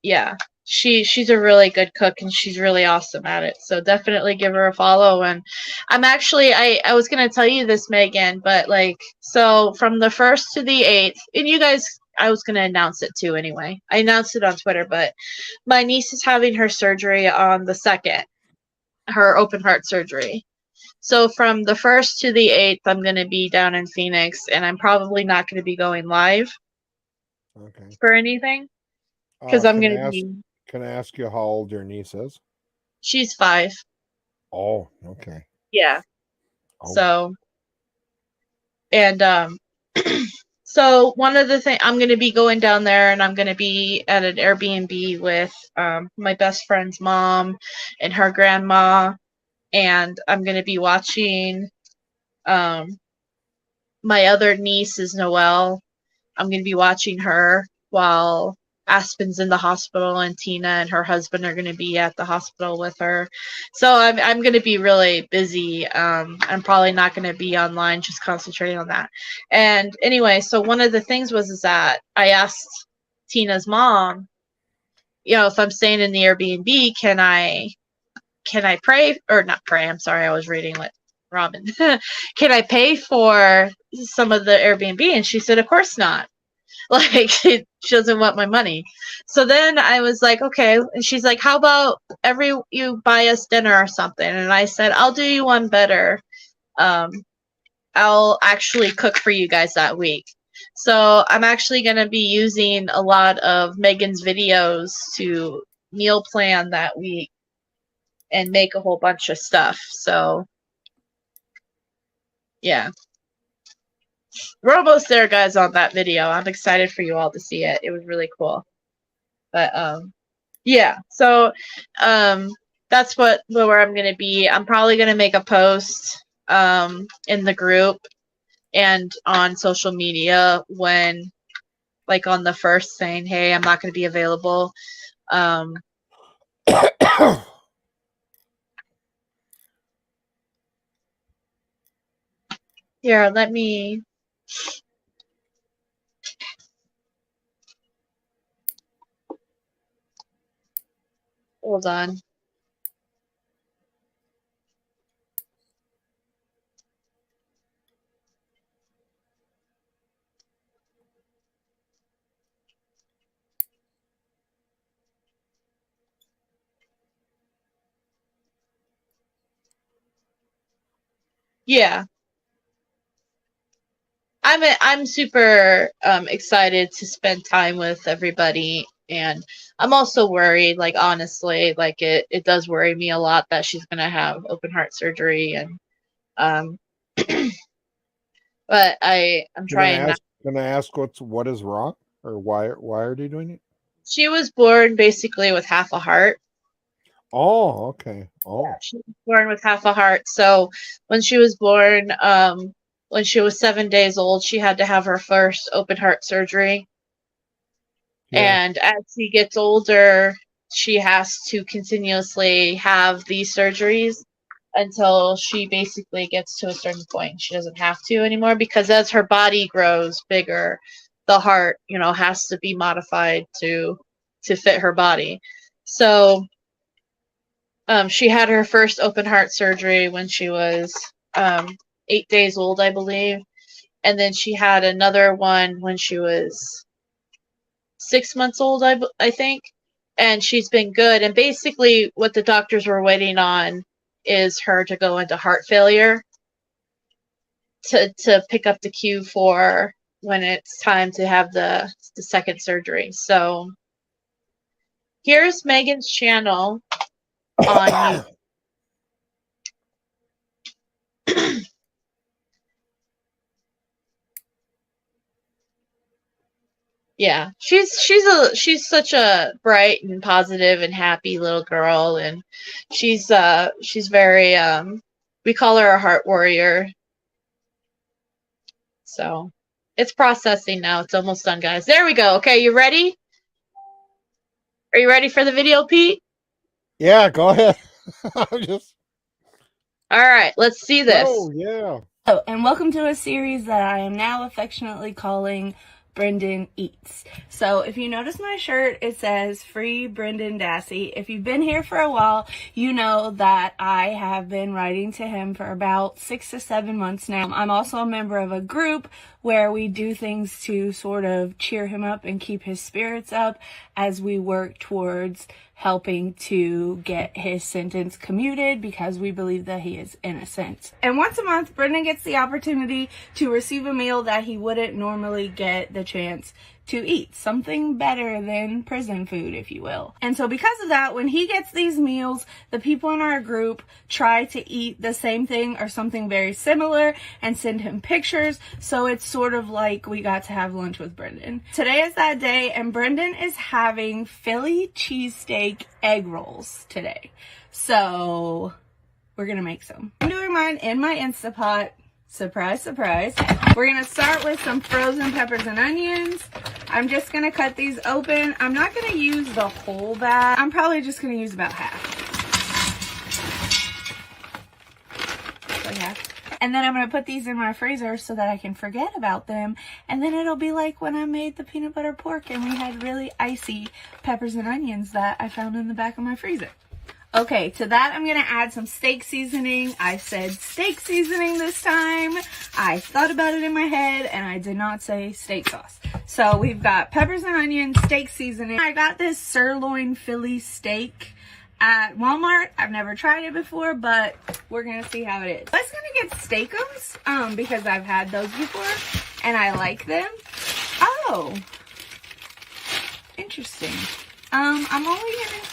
S3: yeah, she's a really good cook and she's really awesome at it. So definitely give her a follow. And I'm actually I was gonna tell you this, Megan, but like so from the 1st to the 8th, and you guys I was gonna announce it too anyway. I announced it on Twitter, but my niece is having her surgery on the 2nd. Her open heart surgery. So from the 1st to the 8th, I'm going to be down in Phoenix, and I'm probably not going to be going live for anything because I'm going to be.
S2: Can I ask you how old your niece is?
S3: She's 5.
S2: Oh, okay.
S3: Yeah. Oh. So, and so one of the things, I'm going to be going down there, and I'm going to be at an Airbnb with my best friend's mom and her grandma, and I'm going to be watching my other niece is Noelle. I'm going to be watching her while Aspen's in the hospital, and Tina and her husband are going to be at the hospital with her. So I'm going to be really busy. I'm probably not going to be online, just concentrating on that. And anyway, so one of the things is that I asked Tina's mom, if I'm staying in the Airbnb, can I pray or not pray? I'm sorry, I was reading what Robin. Can I pay for some of the Airbnb? And she said, of course not. Like, she doesn't want my money. So then I was like, okay. And she's like, how about you buy us dinner or something? And I said, I'll do you one better. I'll actually cook for you guys that week. So I'm actually going to be using a lot of Megan's videos to meal plan that week and make a whole bunch of stuff. So yeah. We're almost there, guys, on that video. I'm excited for you all to see it. It was really cool. But yeah, so that's where I'm gonna be. I'm probably gonna make a post in the group and on social media when, like, on the 1st, saying, hey, I'm not gonna be available. Here, let me. Hold on. Yeah. I'm super excited to spend time with everybody, and I'm also worried, like, honestly, like, it does worry me a lot that she's gonna have open heart surgery, and but I'm trying not.
S2: Can I ask what is wrong, or why are they doing it?
S3: She was born basically with half a heart.
S2: Oh, okay. Oh.
S3: Yeah, she was born with half a heart. So when she was born, when she was 7 days old, she had to have her first open heart surgery. Yeah. And as she gets older, she has to continuously have these surgeries until she basically gets to a certain point. She doesn't have to anymore, because as her body grows bigger, the heart, has to be modified to fit her body. So she had her first open heart surgery when she was 8 days old, I believe. And then she had another one when she was 6 months old, I think. And she's been good. And basically what the doctors were waiting on is her to go into heart failure to pick up the cue for when it's time to have the second surgery. So here's Megan's channel on YouTube. Yeah, she's such a bright and positive and happy little girl, and she's very we call her a heart warrior. So it's processing now. It's almost done, guys. There we go. Okay, you ready? Are you ready for the video, Pete?
S2: Yeah, go ahead.
S3: All right, let's see this.
S2: Oh, yeah.
S4: Oh, and welcome to a series that I am now affectionately calling Brendan eats. So if you notice my shirt, it says Free Brendan Dassey. If you've been here for a while, you know that I have been writing to him for about 6 to 7 months now. I'm also a member of a group where we do things to sort of cheer him up and keep his spirits up as we work towards helping to get his sentence commuted because we believe that he is innocent. And once a month, Brendan gets the opportunity to receive a meal that he wouldn't normally get the chance to eat. Something better than prison food, if you will. And so because of that, when he gets these meals, the people in our group try to eat the same thing or something very similar and send him pictures. So it's sort of like we got to have lunch with Brendan. Today is that day, and Brendan is having Philly cheesesteak egg rolls today. So we're gonna make some. I'm doing mine in my Instapot. Surprise, surprise. We're gonna start with some frozen peppers and onions. I'm just gonna cut these open. I'm not gonna use the whole bag. I'm probably just gonna use about half. Like half. And then I'm gonna put these in my freezer so that I can forget about them. And then it'll be like when I made the peanut butter pork and we had really icy peppers and onions that I found in the back of my freezer. Okay, to that I'm going to add some steak seasoning. I said steak seasoning this time. I thought about it in my head and I did not say steak sauce. So we've got peppers and onions, steak seasoning. I got this sirloin Philly steak at Walmart. I've never tried it before, but we're going to see how it is. I was going to get Steakums because I've had those before and I like them. Oh, interesting. I'm only going to...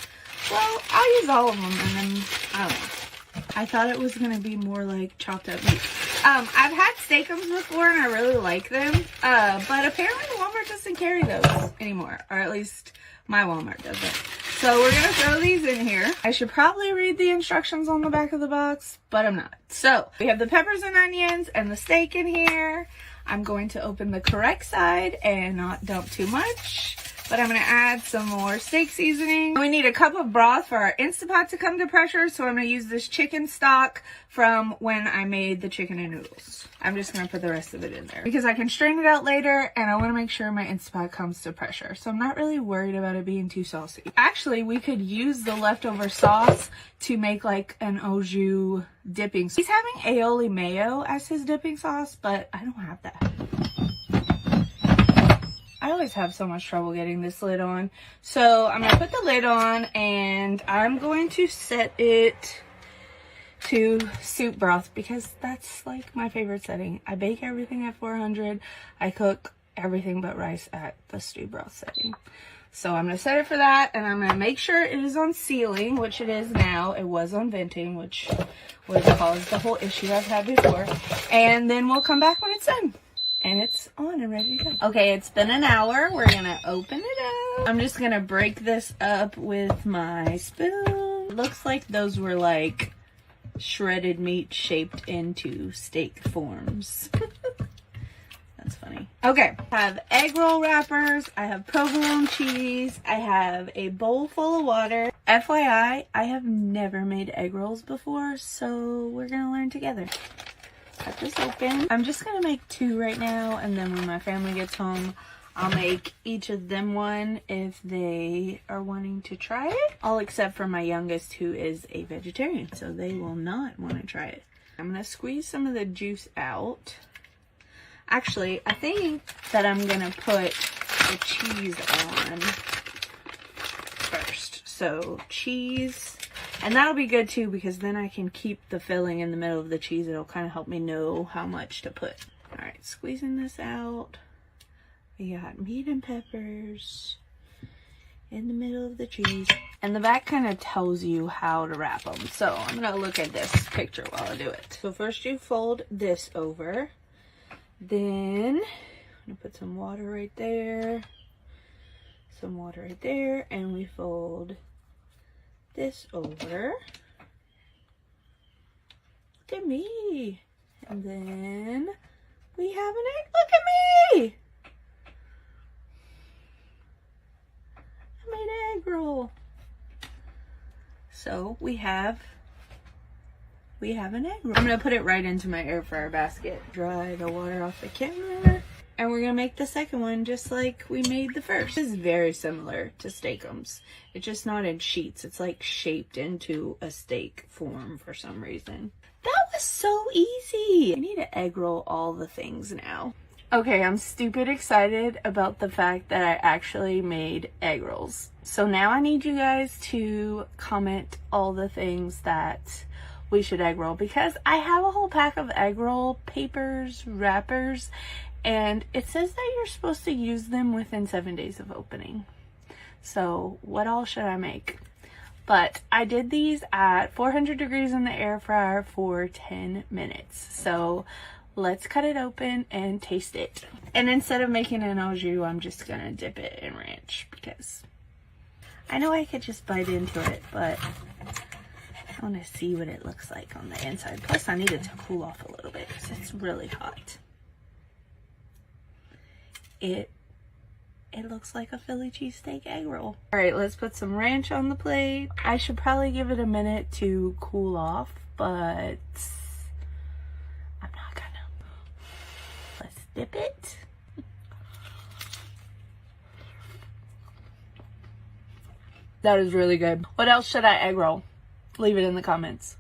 S4: Well, I'll use all of them and then, I don't know. I thought it was going to be more like chopped up meat. I've had Steakums before and I really like them. But apparently Walmart doesn't carry those anymore. Or at least my Walmart doesn't. So we're going to throw these in here. I should probably read the instructions on the back of the box, but I'm not. So we have the peppers and onions and the steak in here. I'm going to open the correct side and not dump too much. But I'm going to add some more steak seasoning. We need a cup of broth for our Instapot to come to pressure. So I'm going to use this chicken stock from when I made the chicken and noodles. I'm just going to put the rest of it in there because I can strain it out later and I want to make sure my Instapot comes to pressure. So I'm not really worried about it being too saucy. Actually, we could use the leftover sauce to make like an au jus dipping. He's having aioli mayo as his dipping sauce, but I don't have that. I always have so much trouble getting this lid on. So I'm going to put the lid on and I'm going to set it to soup broth because that's like my favorite setting. I bake everything at 400. I cook everything but rice at the stew broth setting. So I'm going to set it for that and I'm going to make sure it is on sealing, which it is now. It was on venting, which would cause the whole issue I've had before. And then we'll come back when it's done. And it's on and ready to go. Okay, it's been an hour. We're gonna open it up. I'm just gonna break this up with my spoon. Looks like those were like shredded meat shaped into steak forms. That's funny. Okay, I have egg roll wrappers. I have provolone cheese. I have a bowl full of water. FYI, I have never made egg rolls before, so we're gonna learn together. Cut this open. I'm just gonna make 2 right now, and then when my family gets home, I'll make each of them one if they are wanting to try it. All except for my youngest, who is a vegetarian, so they will not want to try it. I'm gonna squeeze some of the juice out. Actually, I think that I'm gonna put the cheese on first. So cheese. And that'll be good too because then I can keep the filling in the middle of the cheese. It'll kind of help me know how much to put. Alright, squeezing this out. We got meat and peppers in the middle of the cheese. And the back kind of tells you how to wrap them. So I'm going to look at this picture while I do it. So first you fold this over. Then I'm going to put some water right there. Some water right there. And we fold this over. Look at me. And then we have an egg. Look at me. I made an egg roll. So we have an egg roll. I'm gonna put it right into my air fryer basket. Dry the water off the camera. And we're gonna make the second one just like we made the first. This is very similar to steakums. It's just not in sheets. It's like shaped into a steak form for some reason. That was so easy. I need to egg roll all the things now. Okay, I'm stupid excited about the fact that I actually made egg rolls. So now I need you guys to comment all the things that we should egg roll, because I have a whole pack of egg roll papers, wrappers, and it says that you're supposed to use them within 7 days of opening. So what all should I make? But I did these at 400 degrees in the air fryer for 10 minutes. So let's cut it open and taste it. And instead of making an au jus, I'm just gonna dip it in ranch, because I know I could just bite into it, but I want to see what it looks like on the inside. Plus, I need it to cool off a little bit because it's really hot. It looks like a Philly cheesesteak egg roll. All right, let's put some ranch on the plate. I should probably give it a minute to cool off, but I'm not gonna. Let's dip it. That is really good. What else should I egg roll? Leave it in the comments.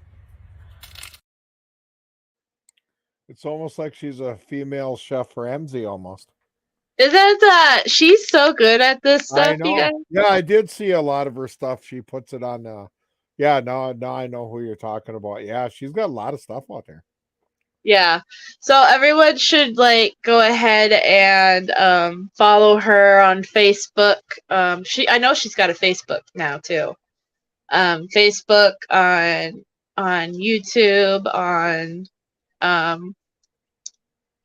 S2: It's almost like she's a female Chef Ramsay almost.
S3: Isn't she's so good at this stuff,
S2: I know.
S3: you guys?
S2: Yeah, I did see a lot of her stuff. She puts it on yeah, now I know who you're talking about. Yeah, she's got a lot of stuff out there.
S3: Yeah. So everyone should go ahead and follow her on Facebook. I know she's got a Facebook now too. Facebook, on YouTube, on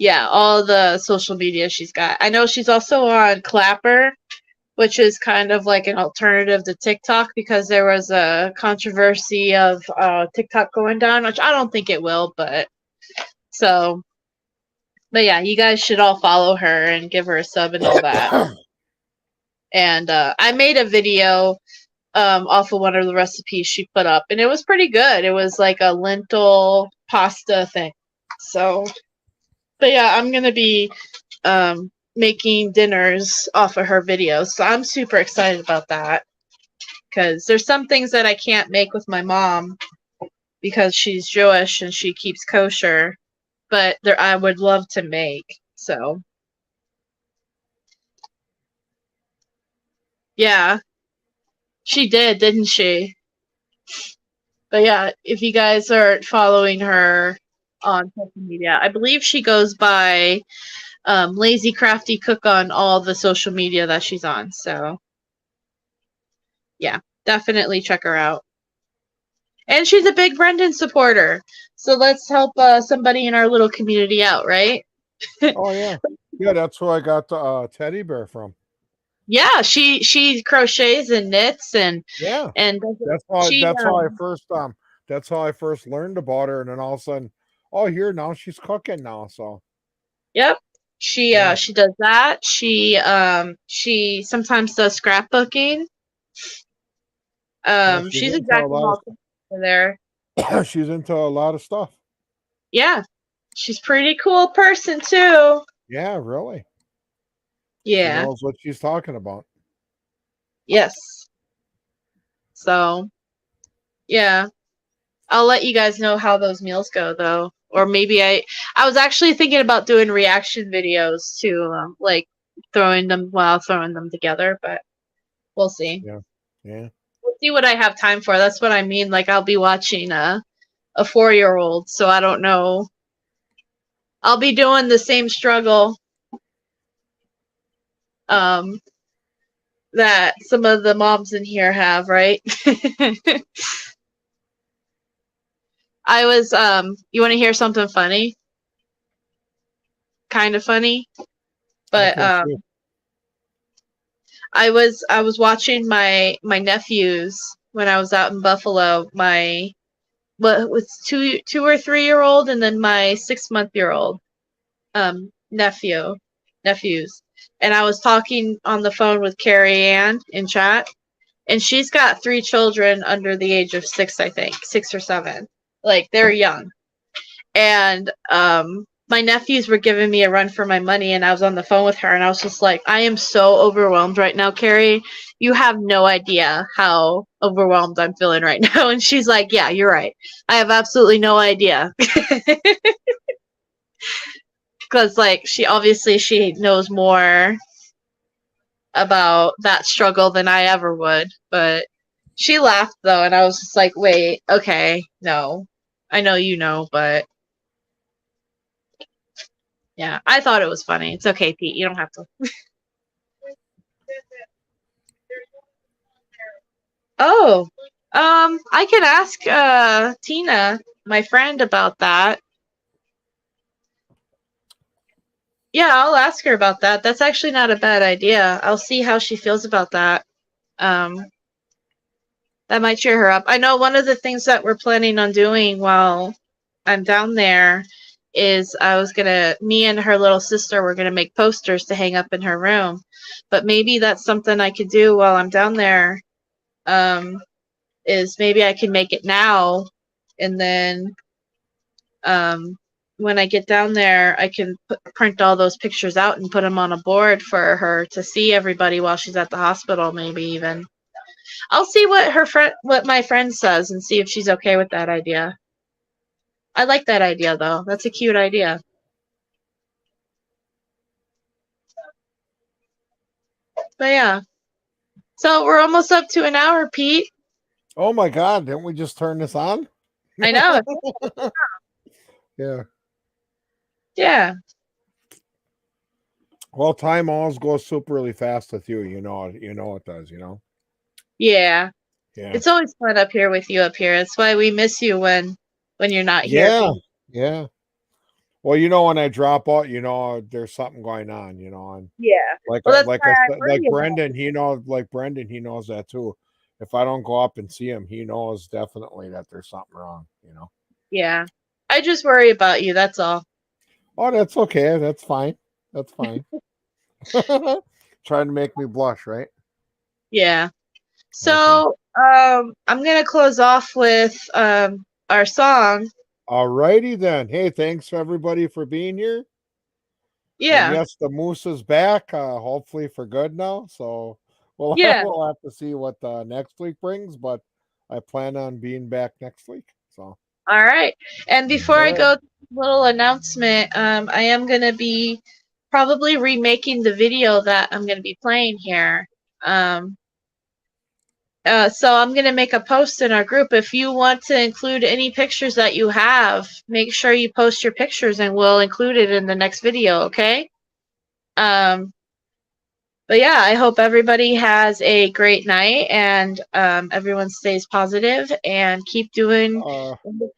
S3: yeah, all the social media she's got. I know she's also on Clapper, which is kind of like an alternative to TikTok, because there was a controversy of TikTok going down, which I don't think it will, but yeah, you guys should all follow her and give her a sub and all that. And I made a video off of one of the recipes she put up, and it was pretty good. It was like a lentil pasta thing. So, but yeah, I'm gonna be making dinners off of her videos, so I'm super excited about that, because there's some things that I can't make with my mom because she's Jewish and she keeps kosher, but I would love to make. So yeah, she did, didn't she? But yeah, if you guys are following her on social media, I believe she goes by Lazy Crafty Cook on all the social media that she's on. So yeah, definitely check her out. And she's a big Brendan supporter. So let's help somebody in our little community out, right?
S2: Oh yeah. Yeah, that's where I got the teddy bear from.
S3: Yeah, she crochets and knits and
S2: yeah,
S3: and
S2: that's how I first learned about her, and then all of a sudden, oh, here now she's cooking now. So
S3: yep, she does that. She sometimes does scrapbooking. She's exactly all there.
S2: She's into a lot of stuff.
S3: Yeah, she's a pretty cool person too.
S2: Yeah, really.
S3: Yeah.
S2: She knows what she's talking about.
S3: Yes. So, yeah. I'll let you guys know how those meals go, though. Or maybe I was actually thinking about doing reaction videos too, like throwing them together, but we'll see.
S2: Yeah. Yeah.
S3: We'll see what I have time for. That's what I mean. Like, I'll be watching a 4-year-old, so I don't know. I'll be doing the same struggle that some of the moms in here have, right? I was you want to hear something funny? Kind of funny. But
S2: Okay, sure.
S3: I was watching my nephews when I was out in Buffalo. My was 2 or 3-year-old, and then my 6-month-year-old nephews. And I was talking on the phone with Carrie Ann in chat, and she's got 3 children under the age of 6, I think, 6 or 7. Like, they're young. And my nephews were giving me a run for my money, and I was on the phone with her, and I was just like, I am so overwhelmed right now, Carrie. You have no idea how overwhelmed I'm feeling right now. And she's like, yeah, you're right. I have absolutely no idea. Because, like, she knows more about that struggle than I ever would. But she laughed, though, and I was just like, wait, okay, no. I know you know, but... Yeah, I thought it was funny. It's okay, Pete. You don't have to. Oh, I can ask Tina, my friend, about that. Yeah, I'll ask her about that. That's actually not a bad idea. I'll see how she feels about that. That might cheer her up. I know one of the things that we're planning on doing while I'm down there is me and her little sister were gonna make posters to hang up in her room. But maybe that's something I could do while I'm down there. Is maybe I can make it now, and then when I get down there, I can print all those pictures out and put them on a board for her to see everybody while she's at the hospital. Maybe even I'll see what my friend says and see if she's okay with that idea. I like that idea, though. That's a cute idea. But yeah. So we're almost up to an hour, Pete.
S2: Oh my God! Didn't we just turn this on?
S3: I know.
S2: Yeah.
S3: Yeah.
S2: Well, time always goes super really fast with you. You know it does. You know.
S3: Yeah.
S2: Yeah.
S3: It's always fun up here with you up here. That's why we miss you when you're not here.
S2: Yeah. Yeah. Well, when I drop out, there's something going on, and
S3: Yeah.
S2: like
S3: Well, that's
S2: like
S3: why
S2: I
S3: I
S2: said,
S3: worry about
S2: Brendan, he knows that too. If I don't go up and see him, he knows definitely that there's something wrong,
S3: Yeah. I just worry about you, that's all.
S2: Oh, that's okay. That's fine. That's fine. Trying to make me blush, right?
S3: Yeah. So, I'm going to close off with our song.
S2: Alrighty then. Hey, thanks everybody for being here.
S3: Yeah.
S2: And yes, the moose is back, hopefully for good now. So we'll have to see what next week brings, but I plan on being back next week. So
S3: all right. And before I go, little announcement. I am going to be probably remaking the video that I'm going to be playing here. So I'm going to make a post in our group. If you want to include any pictures that you have, make sure you post your pictures and we'll include it in the next video, okay? But yeah, I hope everybody has a great night and everyone stays positive and keep doing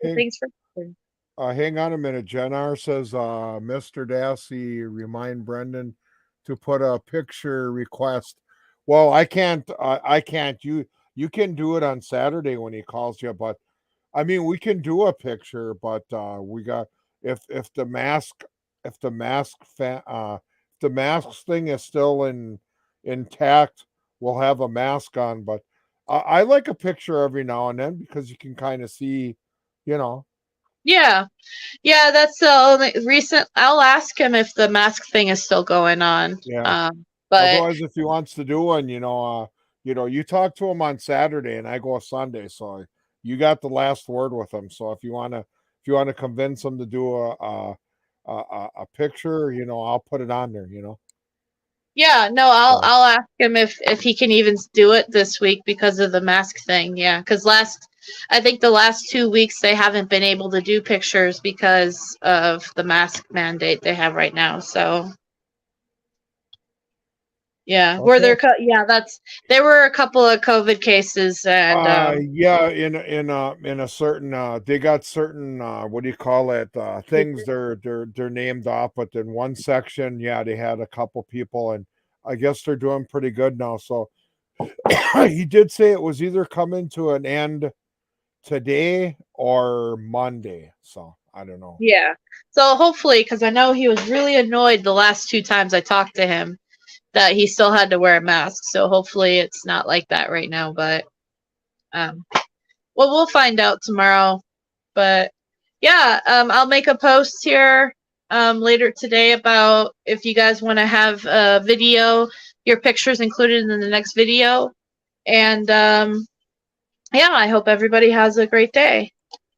S3: things for them.
S2: Hang on a minute. Jen R says, Mr. Dassey, remind Brendan to put a picture request. Well, I can't. You can do it on Saturday when he calls you, but I mean, we can do a picture, but we got if the mask thing is still intact, we'll have a mask on. But I like a picture every now and then because you can kind of see,
S3: Yeah, that's the only recent. I'll ask him if the mask thing is still going on.
S2: Yeah.
S3: But
S2: otherwise, if he wants to do one, you talk to him on Saturday and I go Sunday, so you got the last word with him. So if you wanna convince him to do a picture, I'll put it on there.
S3: Yeah, no, I'll ask him if he can even do it this week because of the mask thing. Yeah, because I think the last 2 weeks they haven't been able to do pictures because of the mask mandate they have right now. So yeah,
S2: okay.
S3: there were a couple of COVID cases and
S2: in a certain they got certain what do you call it things they're named off, but in one section they had a couple people and I guess they're doing pretty good now. So he did say it was either coming to an end today or Monday, so I don't know.
S3: Yeah, so hopefully, because I know he was really annoyed the last 2 times I talked to him that he still had to wear a mask. So hopefully it's not like that right now. But we'll find out tomorrow. But yeah, I'll make a post here later today about if you guys want to have a video, your pictures included in the next video. And yeah, I hope everybody has a great day.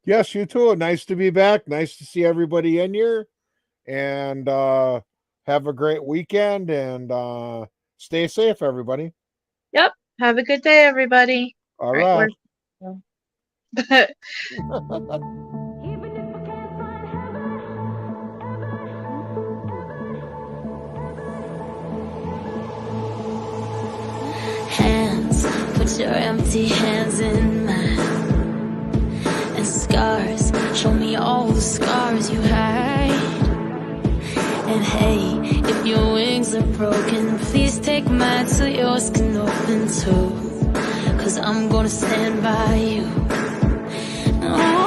S2: Yes, you too. Nice to be back. Nice to see everybody in here. And have a great weekend and stay safe, everybody.
S3: Yep. Have a good day, everybody.
S2: All right.
S5: Hands, put your empty hands in mine. And scars, show me all the scars you hide. And hey, if your wings are broken, please take mine so yours can open too. 'Cause I'm gonna stand by you. Oh.